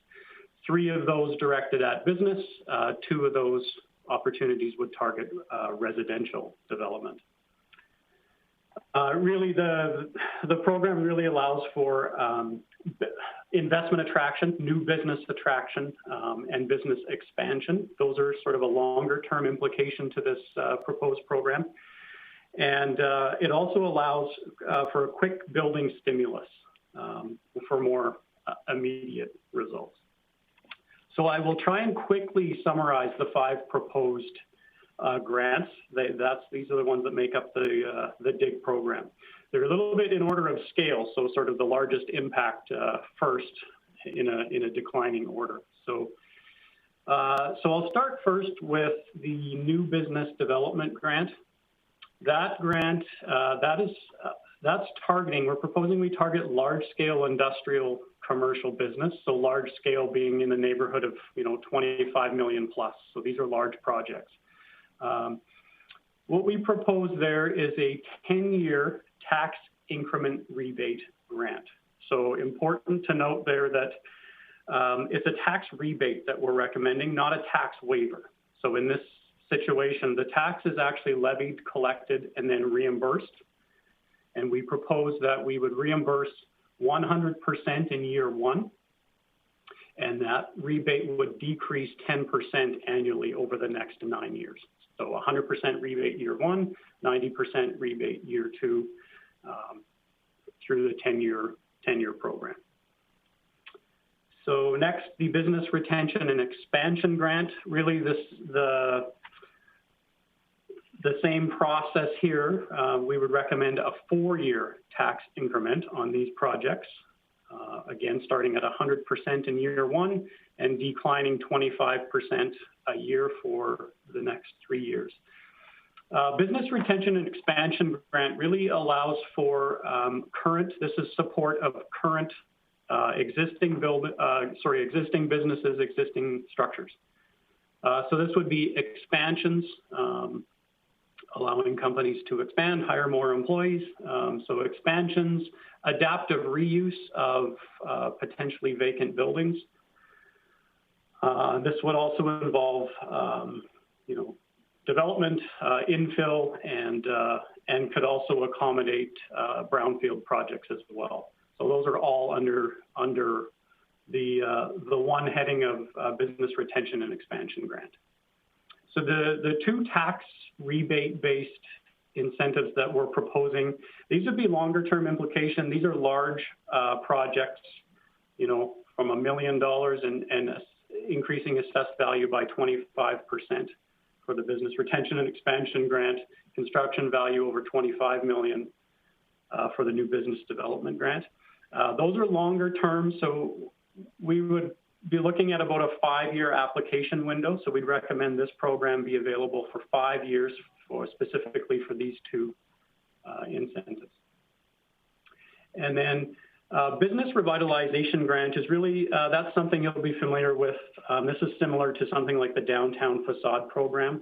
3 of those directed at business, 2 of those opportunities would target residential development. Really, the program really allows for investment attraction, new business attraction, and business expansion. Those are sort of a longer term implication to this proposed program. And it also allows for a quick building stimulus for more immediate results. So I will try and quickly summarize the 5 proposed grants. These are the ones that make up the DIG program. They're a little bit in order of scale, so sort of the largest impact first in a declining order. So I'll start first with the New Business Development Grant. That grant, that's targeting, we're proposing we target large-scale industrial commercial business, so large scale being in the neighborhood of 25 million plus. So these are large projects. What we propose there is a 10-year tax increment rebate grant. So important to note there that it's a tax rebate that we're recommending, not a tax waiver. So in this situation, the tax is actually levied, collected, and then reimbursed. And we propose that we would reimburse 100% in year 1, and that rebate would decrease 10% annually over the next 9 years. So 100% rebate year 1, 90% rebate year 2, through the 10-year program. So next, the Business Retention and Expansion Grant. Really, the same process here. We would recommend a 4-year tax increment on these projects. Again, starting at 100% in year 1 and declining 25% a year for the next 3 years. Business Retention and Expansion Grant really allows for this is support of current existing businesses, existing structures. So this would be expansions, allowing companies to expand, hire more employees. So expansions, adaptive reuse of potentially vacant buildings. This would also involve, development, infill, and could also accommodate brownfield projects as well. So those are all under the one heading of Business Retention and Expansion Grant. So the 2 tax rebate-based incentives that we're proposing, these would be longer-term implication. These are large projects, from $1 million and increasing assessed value by 25% for the Business Retention and Expansion Grant, construction value over $25 million for the New Business Development Grant. Those are longer term, so we would be looking at about a 5-year application window. So we'd recommend this program be available for 5 years specifically for these 2 incentives. And then Business Revitalization Grant is really, that's something you'll be familiar with. This is similar to something like the Downtown Facade Program.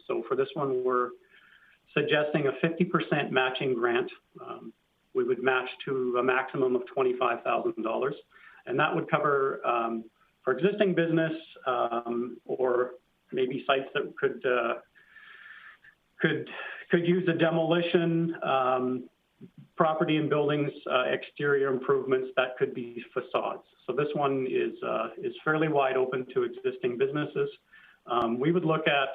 So for this one, we're suggesting a 50% matching grant. We would match to a maximum of $25,000, and that would cover for existing business or maybe sites that could use a demolition, property and buildings, exterior improvements, that could be facades. So this one is fairly wide open to existing businesses. We would look at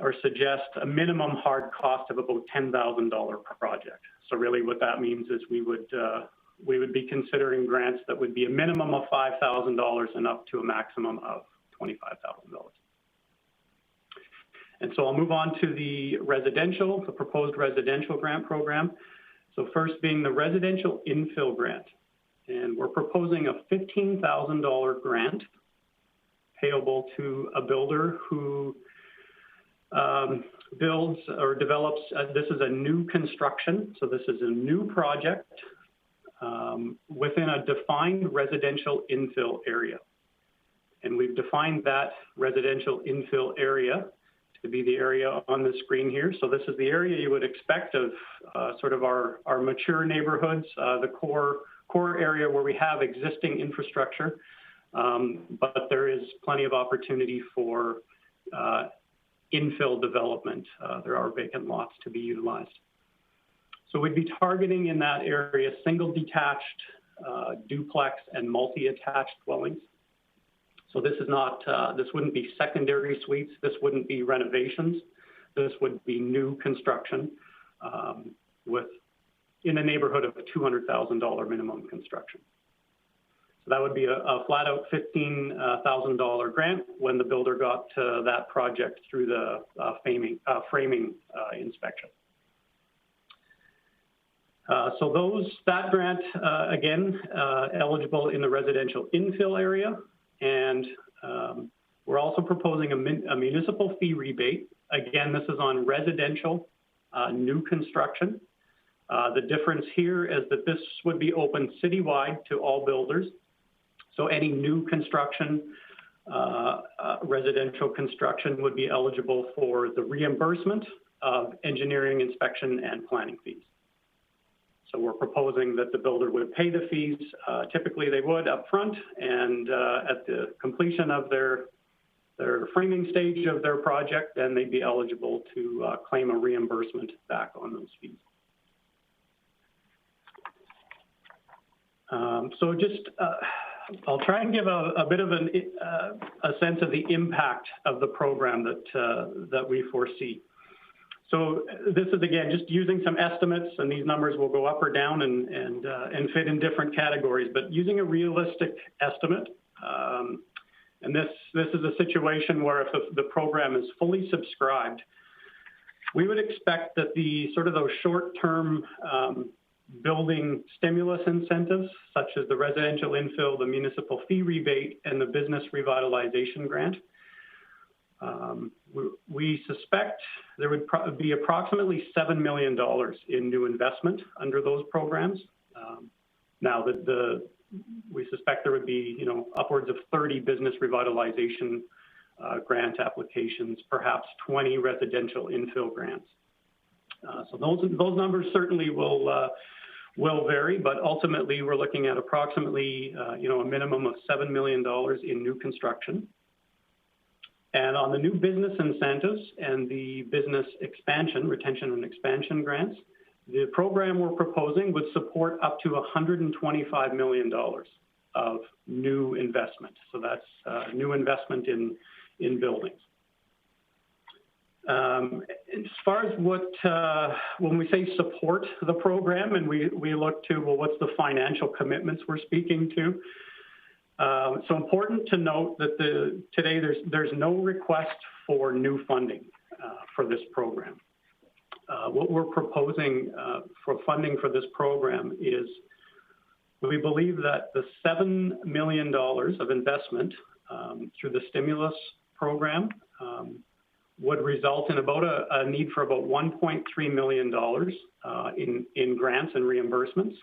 or suggest a minimum hard cost of about $10,000 per project. So really what that means is we would be considering grants that would be a minimum of $5,000 and up to a maximum of $25,000. And so I'll move on to the proposed residential grant program. So first being the residential infill grant. And we're proposing a $15,000 grant payable to a builder who builds or develops, this is a new construction, so this is a new project within a defined residential infill area. And we've defined that residential infill area to be the area on the screen here. So this is the area you would expect of sort of our mature neighborhoods, the core area where we have existing infrastructure, but there is plenty of opportunity for infill development. There are vacant lots to be utilized. So we'd be targeting in that area single detached, duplex, and multi-attached dwellings. So this is not, this wouldn't be secondary suites. This wouldn't be renovations. This would be new construction in the neighborhood of a $200,000 minimum construction. So that would be a flat out $15,000 grant when the builder got that project through the framing inspection. So that grant, again, eligible in the residential infill area. And we're also proposing a municipal fee rebate. Again, this is on residential new construction. The difference here is that this would be open citywide to all builders. So any new construction, residential construction would be eligible for the reimbursement of engineering, inspection, and planning fees. So we're proposing that the builder would pay the fees. Typically they would up front, and at the completion of their framing stage of their project, then they'd be eligible to claim a reimbursement back on those fees. So just, I'll try and give a bit of a sense of the impact of the program that we foresee. So this is, again, just using some estimates, and these numbers will go up or down and fit in different categories, but using a realistic estimate. And this is a situation where if the program is fully subscribed, we would expect that those short-term building stimulus incentives, such as the residential infill, the municipal fee rebate, and the business revitalization grant, we suspect there would be approximately $7 million in new investment under those programs. Now, we suspect there would be, upwards of 30 business revitalization grant applications, perhaps 20 residential infill grants. So those numbers certainly will vary, but ultimately we're looking at approximately, a minimum of $7 million in new construction. And on the new business incentives and the business expansion, retention and expansion grants, the program we're proposing would support up to $125 million of new investment. So that's new investment in buildings. As far as when we say support the program and we look to, well, what's the financial commitments we're speaking to? So important to note that today there's no request for new funding for this program. What we're proposing for funding for this program is we believe that the $7 million of investment through the stimulus program would result in about a need for about $1.3 million in grants and reimbursements.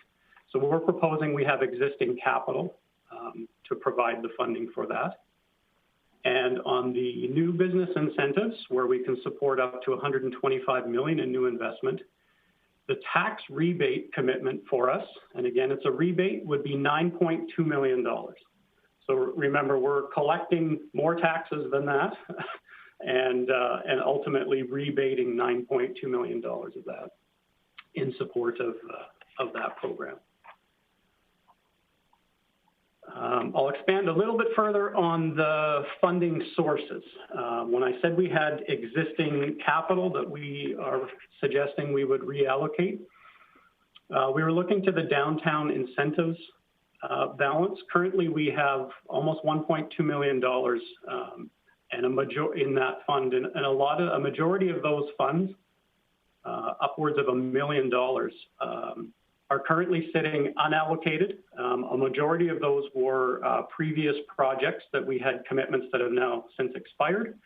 So we're proposing we have existing capital to provide the funding for that. And on the new business incentives, where we can support up to $125 million in new investment, the tax rebate commitment for us, and again, it's a rebate, would be $9.2 million. So remember, we're collecting more taxes than that, and ultimately rebating $9.2 million of that in support of that program. I'll expand a little bit further on the funding sources. When I said we had existing capital that we are suggesting we would reallocate, we were looking to the downtown incentives balance. Currently, we have almost $1.2 million and in that fund, and a majority of those funds, upwards of $1 million, are currently sitting unallocated. A majority of those were previous projects that we had commitments that have now since expired.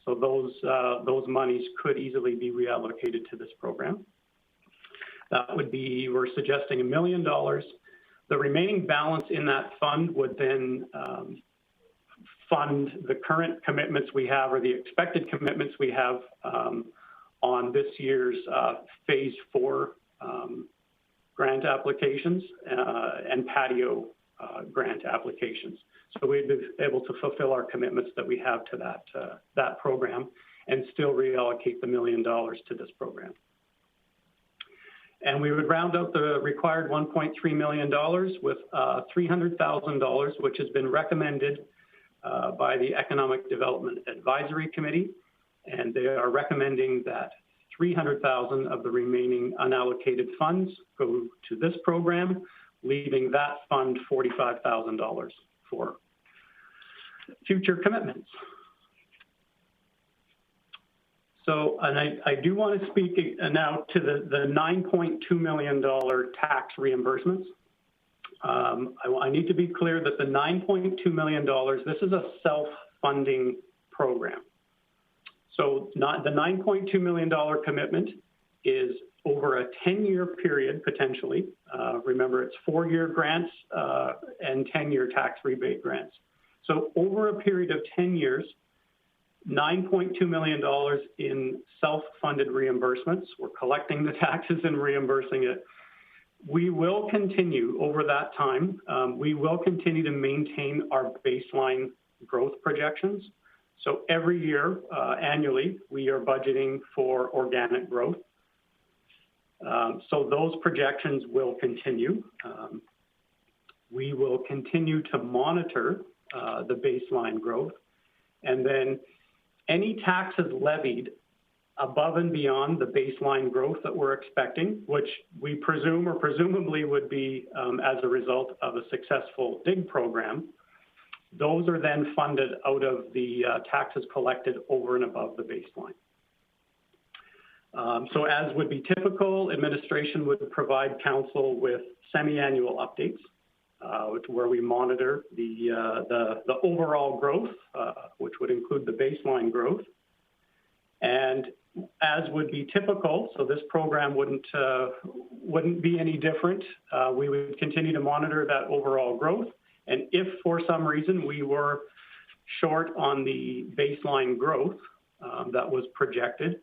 So those monies could easily be reallocated to this program. That would be, we're suggesting $1 million. The remaining balance in that fund would then fund the current commitments we have, or the expected commitments we have on this year's Phase 4 grant applications and patio grant applications. So we'd be able to fulfill our commitments that we have to that program and still reallocate the $1 million to this program. And we would round out the required $1.3 million with $300,000, which has been recommended by the Economic Development Advisory Committee. And they are recommending that $300,000 of the remaining unallocated funds go to this program, leaving that fund $45,000 for future commitments. So, and I do want to speak now to the $9.2 million tax reimbursements. I need to be clear that the $9.2 million, this is a self-funding program. So the $9.2 million commitment is over a 10-year period, potentially. Remember, it's 4-year grants and 10-year tax rebate grants. So over a period of 10 years, $9.2 million in self-funded reimbursements. We're collecting the taxes and reimbursing it. We will continue over that time. We will continue to maintain our baseline growth projections. So every year, annually, we are budgeting for organic growth. So those projections will continue. We will continue to monitor the baseline growth. And then any taxes levied above and beyond the baseline growth that we're expecting, which we presume or presumably would be as a result of a successful DIG program, those are then funded out of the taxes collected over and above the baseline. So as would be typical, administration would provide council with semi-annual updates, where we monitor the overall growth, which would include the baseline growth. And as would be typical, so this program wouldn't be any different. We would continue to monitor that overall growth. And if for some reason we were short on the baseline growth that was projected,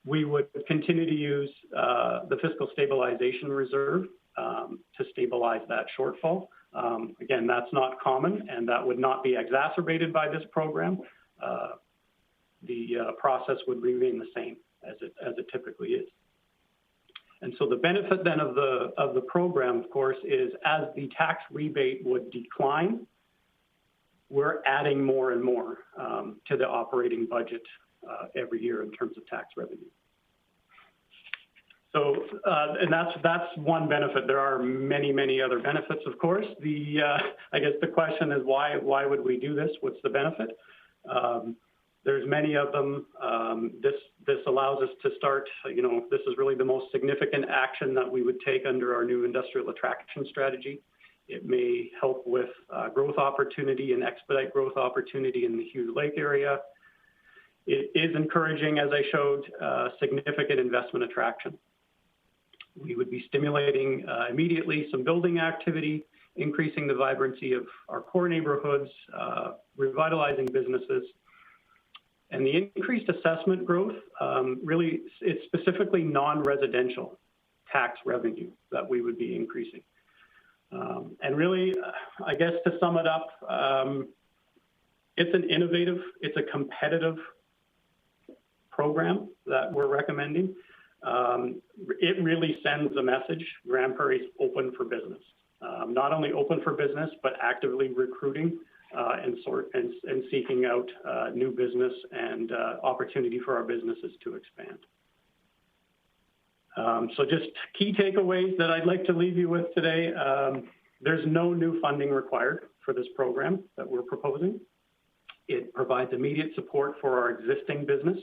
we would continue to use the fiscal stabilization reserve to stabilize that shortfall. Again, that's not common, and that would not be exacerbated by this program. The process would remain the same as it typically is. And so the benefit then of the program, of course, is as the tax rebate would decline, we're adding more and more to the operating budget every year in terms of tax revenue. So, and that's one benefit. There are many, many other benefits, of course. I guess the question is why would we do this? What's the benefit? There's many of them. This allows us to start, this is really the most significant action that we would take under our new industrial attraction strategy. It may help with growth opportunity and expedite growth opportunity in the Hughes Lake area. It is encouraging, as I showed, significant investment attraction. We would be stimulating immediately some building activity, increasing the vibrancy of our core neighborhoods, revitalizing businesses. And the increased assessment growth, really, it's specifically non-residential tax revenue that we would be increasing. And really, I guess to sum it up, it's an innovative, it's a competitive program that we're recommending. It really sends a message: Grande Prairie is open for business. Not only open for business, but actively recruiting and seeking out new business and opportunity for our businesses to expand. So just key takeaways that I'd like to leave you with today. There's no new funding required for this program that we're proposing. It provides immediate support for our existing business.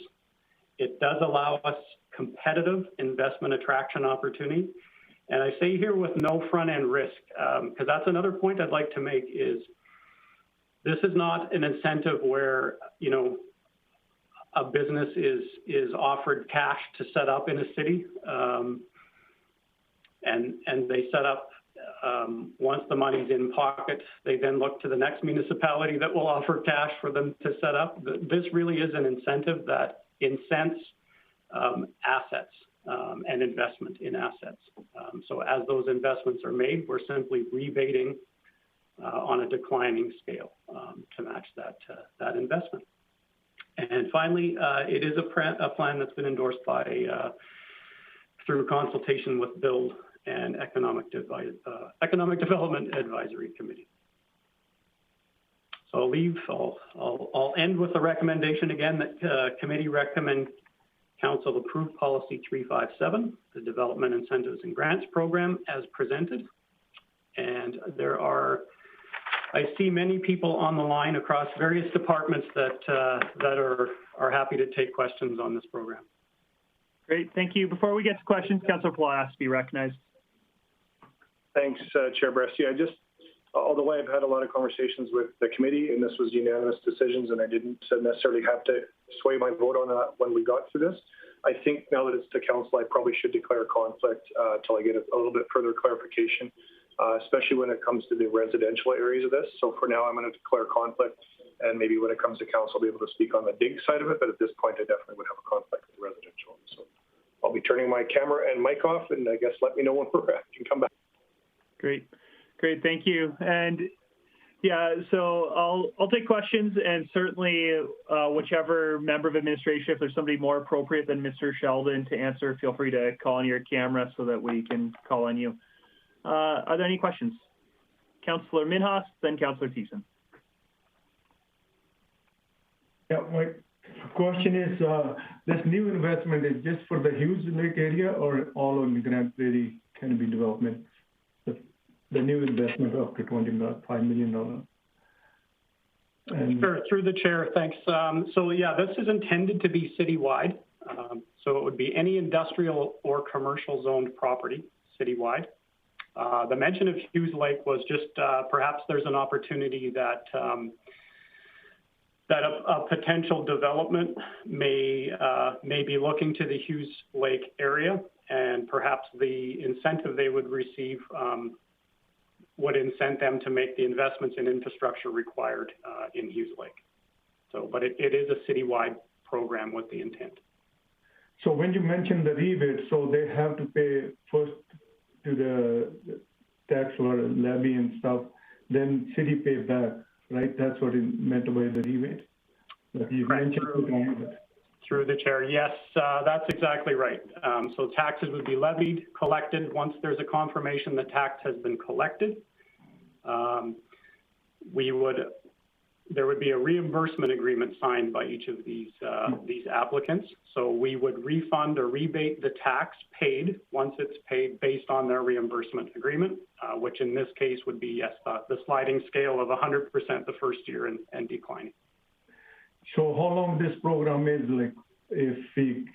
It does allow us competitive investment attraction opportunity. And I say here with no front-end risk, because that's another point I'd like to make is this is not an incentive where, you know, a business is offered cash to set up in a city, and they set up, once the money's in pocket, they then look to the next municipality that will offer cash for them to set up. This really is an incentive that incents assets and investment in assets. So as those investments are made, we're simply rebating on a declining scale to match that investment. And finally, it is a plan that's been endorsed by through consultation with Build and Economic Development Advisory Committee. So I'll end with a recommendation again that committee recommend Council approve policy 357, the Development Incentives and Grants Program as presented. And I see many people on the line across various departments that are happy to take questions on this program. Great, thank you. Before we get to questions, Councillor Plow has to be recognized. Thanks, Chair Bresty. Although I've had a lot of conversations with the committee, and this was unanimous decisions, and I didn't necessarily have to sway my vote on that when we got through this, I think now that it's to council, I probably should declare conflict till I get a little bit further clarification, especially when it comes to the residential areas of this. So for now, I'm going to declare conflict, and maybe when it comes to council, I'll be able to speak on the dig side of it, but at this point, I definitely would have a conflict with the residential. So I'll be turning my camera and mic off, and I guess let me know when we're ready. You can come back. Great, thank you. And yeah, so I'll take questions, and certainly whichever member of administration, if there's somebody more appropriate than Mr. Sheldon to answer, feel free to call on your camera so that we can call on you. Are there any questions? Councillor Minhas, then Councillor Thiessen. Yeah, my question is, this new investment is just for the Hughes Lake area or all on the Grande Prairie Canopy development? The new investment up to $25 million. Sure, through the chair, thanks. So yeah, this is intended to be citywide. So it would be any industrial or commercial zoned property citywide. The mention of Hughes Lake was just perhaps there's an opportunity that a potential development may be looking to the Hughes Lake area, and perhaps the incentive they would receive would incent them to make the investments in infrastructure required in Hughes Lake. So, but it is a citywide program with the intent. So when you mention the rebate, so they have to pay first to the tax or levy and stuff, then city pays back, right? That's what it meant by the rebate. That you mentioned through the chair, yes, that's exactly right. So taxes would be levied, collected. Once there's a confirmation the tax has been collected, there would be a reimbursement agreement signed by each of these applicants. So we would refund or rebate the tax paid once it's paid based on their reimbursement agreement, which in this case would be, yes, the sliding scale of 100% the first year and declining. So how long this program is, like if we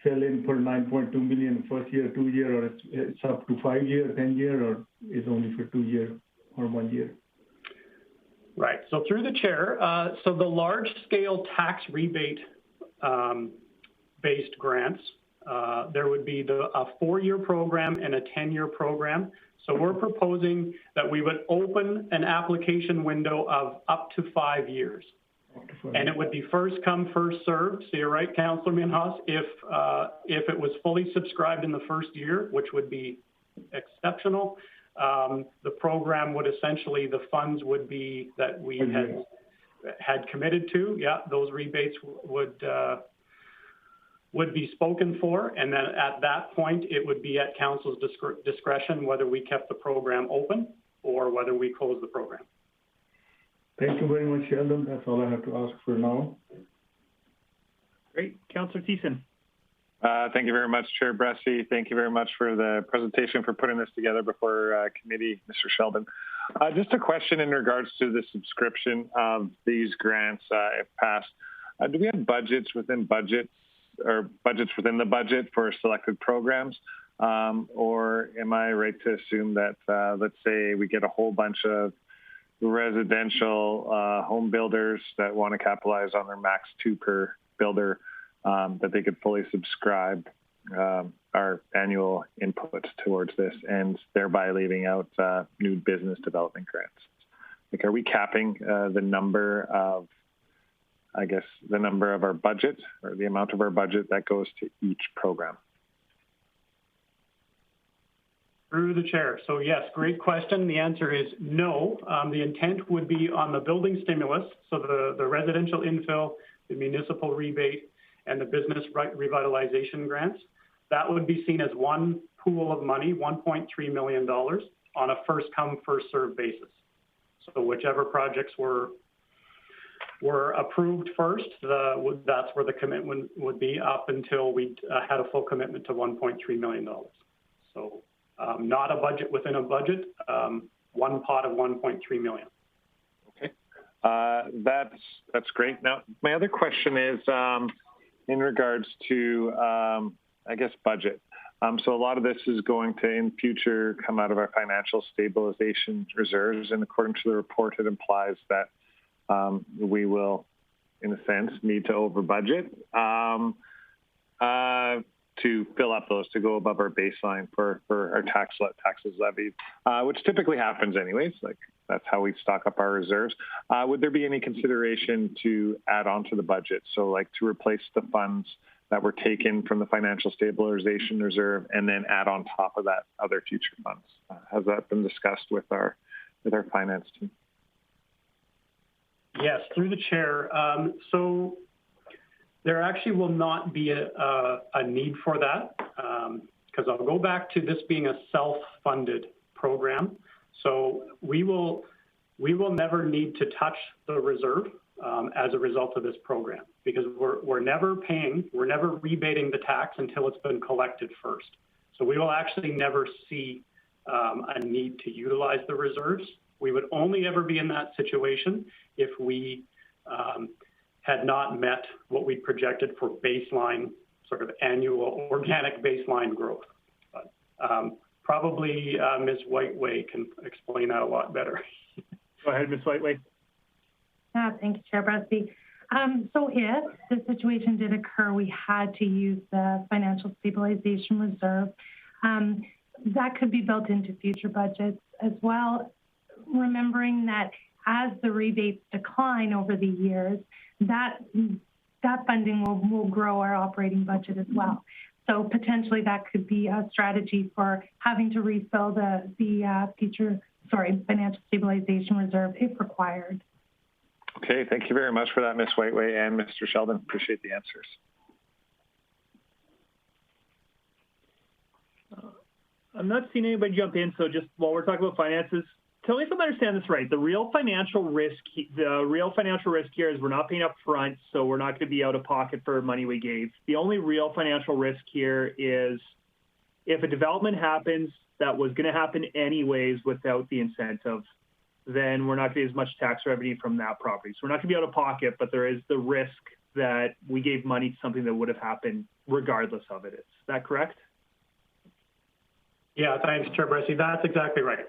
fell in for 9.2 million first year, 2 year, or it's up to 5 year, 10 year, or is only for 2 year or 1 year? Right, so through the chair, so the large scale tax rebate based grants there would be a 4-year program and a 10-year program. So we're proposing that we would open an application window of up to 5 years. And it would be first come, first served. So you're right, Councillor Minhas, if it was fully subscribed in the first year, which would be exceptional, the program would essentially, the funds would be that we had committed to. Yeah, those rebates would be spoken for, and then at that point, it would be at council's discretion whether we kept the program open or whether we closed the program. Thank you very much, Sheldon. That's all I have to ask for now. Great. Councillor Thiessen. Thank you very much, Chair Bressie. Thank you very much for the presentation, for putting this together before committee, Mr. Sheldon. Just a question in regards to the subscription of these grants, if passed. Do we have budgets within budgets or budgets within the budget for selected programs? Or am I right to assume that, let's say we get a whole bunch of residential home builders that want to capitalize on their max 2 per builder, that they could fully subscribe our annual input towards this, and thereby leaving out new business development grants? Like, are we capping the number of, I guess, the number of our budget or the amount of our budget that goes to each program? Through the chair. So yes, great question. The answer is no. The intent would be on the building stimulus, so the residential infill, the municipal rebate, and the business revitalization grants. That would be seen as one pool of money, $1.3 million, on a first come, first served basis. So whichever projects were approved first, that's where the commitment would be up until we had a full commitment to $1.3 million. So not a budget within a budget, one pot of $1.3 million. Okay, that's great. Now, my other question is in regards to, I guess, budget. So a lot of this is going to, in future, come out of our financial stabilization reserves, and according to the report, it implies that we will, in a sense, need to over budget to fill up those, to go above our baseline for our taxes levied, which typically happens anyways. Like, that's how we stock up our reserves. Would there be any consideration to add on to the budget? So, like, to replace the funds that were taken from the financial stabilization reserve and then add on top of that other future funds? Has that been discussed with our finance team? Yes, through the chair. So there actually will not be a need for that, because I'll go back to this being a self-funded program. So we will never need to touch the reserve as a result of this program, because we're never rebating the tax until it's been collected first. So we will actually never see a need to utilize the reserves. We would only ever be in that situation if we had not met what we projected for baseline, sort of annual organic baseline growth. But probably Ms. Whiteway can explain that a lot better. Go ahead, Ms. Whiteway. Thank you, Chair Bressie. So if the situation did occur, we had to use the financial stabilization reserve. That could be built into future budgets as well, remembering that as the rebates decline over the years, that funding will grow our operating budget as well. So potentially that could be a strategy for having to refill the financial stabilization reserve if required. Okay, thank you very much for that, Ms. Whiteway and Mr. Sheldon. Appreciate the answers. I'm not seeing anybody jump in, so just while we're talking about finances, tell me if I understand this right. The real financial risk here is we're not paying up front, so we're not going to be out of pocket for money we gave. The only real financial risk here is if a development happens that was going to happen anyways without the incentive, then we're not going to get as much tax revenue from that property. So we're not going to be out of pocket, but there is the risk that we gave money to something that would have happened regardless of it. Is that correct? Yeah, thanks, Chair Bressie. That's exactly right.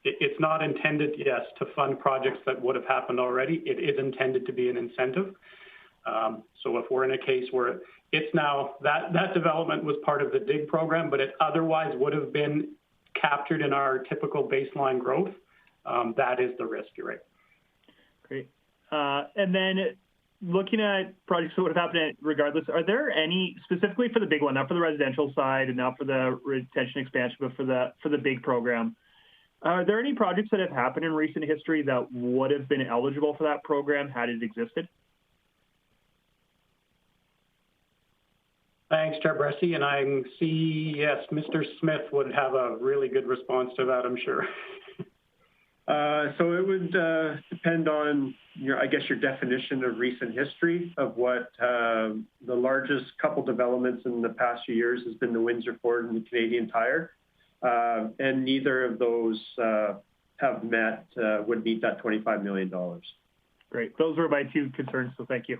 It's not intended, yes, to fund projects that would have happened already. It is intended to be an incentive. So if we're in a case where it's now, that development was part of the DIG program, but it otherwise would have been captured in our typical baseline growth. That is the risk, you're right. Great. And then looking at projects that would have happened regardless, are there any, specifically for the big one, not for the residential side and not for the retention expansion, but for the big program, are there any projects that have happened in recent history that would have been eligible for that program had it existed? Thanks, Chair Bressie, and I see, yes, Mr. Smith would have a really good response to that, I'm sure. So it would depend on your definition of recent history of what the largest couple developments in the past few years has been the Windsor Ford and the Canadian Tire. And neither of those would meet that $25 million. Great. Those were my two concerns, so thank you.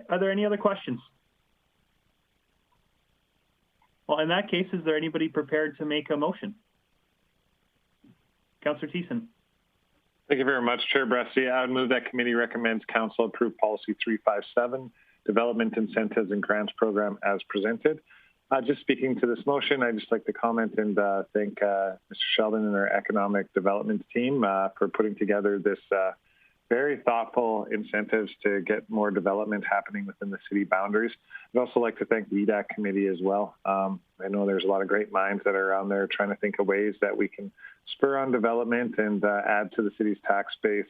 Are there any other questions? Well, in that case, is there anybody prepared to make a motion? Councillor Thiessen. Thank you very much, Chair Bressie. I would move that committee recommends Council approve Policy 357, Development Incentives and Grants Program as presented. Just speaking to this motion, I'd just like to comment and thank Mr. Sheldon and our economic development team for putting together this very thoughtful incentives to get more development happening within the city boundaries. I'd also like to thank the EDAC committee as well. I know there's a lot of great minds that are around there trying to think of ways that we can spur on development and add to the city's tax base,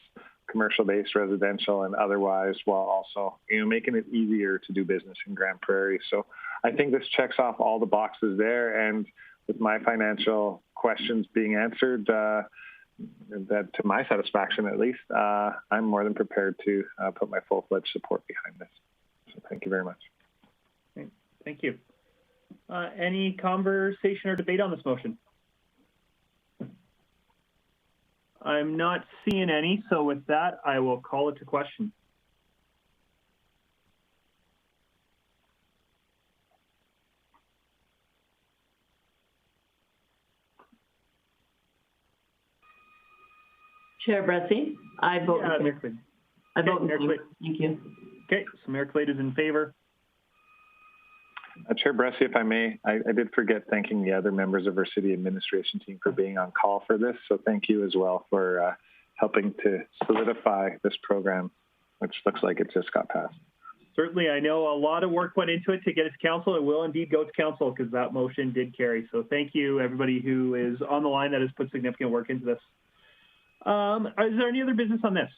commercial-based, residential, and otherwise, while also making it easier to do business in Grande Prairie. So I think this checks off all the boxes there, and with my financial questions being answered, that to my satisfaction at least, I'm more than prepared to put my full-fledged support behind this. So thank you very much. Okay. Thank you. Any conversation or debate on this motion? I'm not seeing any, so with that, I will call it to question. Chair Bressie, I vote in favor. I vote in favor. Thank you. Okay, so Mayor Clade is in favor. Chair Bressie, if I may, I did forget thanking the other members of our city administration team for being on call for this. So thank you as well for helping to solidify this program, which looks like it just got passed. Certainly, I know a lot of work went into it to get it to council. It will indeed go to council because that motion did carry. So thank you, everybody who is on the line that has put significant work into this. Is there any other business on this?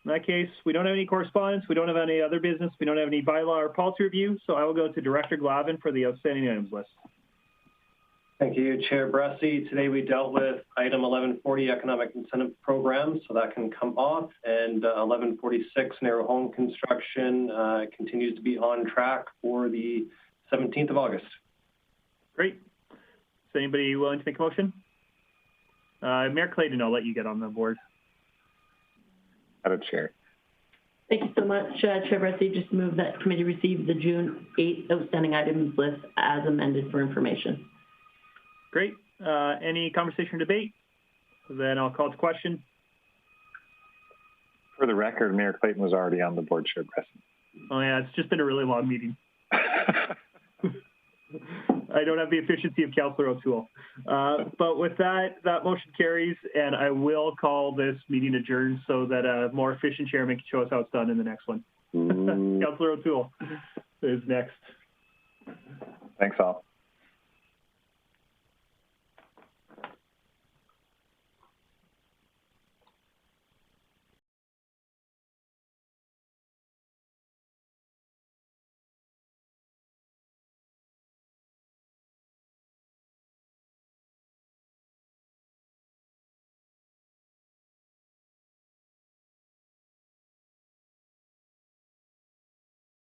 In that case, we don't have any correspondence. We don't have any other business. We don't have any bylaw or policy review. So I will go to Director Glavin for the outstanding items list. Thank you, Chair Bressie. Today we dealt with item 1140, economic incentive program, so that can come off, and 1146, narrow home construction, continues to be on track for the 17th of August. Great. Is anybody willing to make a motion? Mayor Clayton, I'll let you get on the board. Madam Chair. Thank you so much, Chair Bressie. Just move that committee receive the June 8th outstanding items list as amended for information. Great. Any conversation or debate? Then I'll call to question. For the record, Mayor Clayton was already on the board, Chair Bressie. Oh yeah, it's just been a really long meeting. I don't have the efficiency of Councillor O'Toole. But with that, that motion carries, and I will call this meeting adjourned so that a more efficient chairman can show us how it's done in the next one. Councillor O'Toole is next. Thanks all.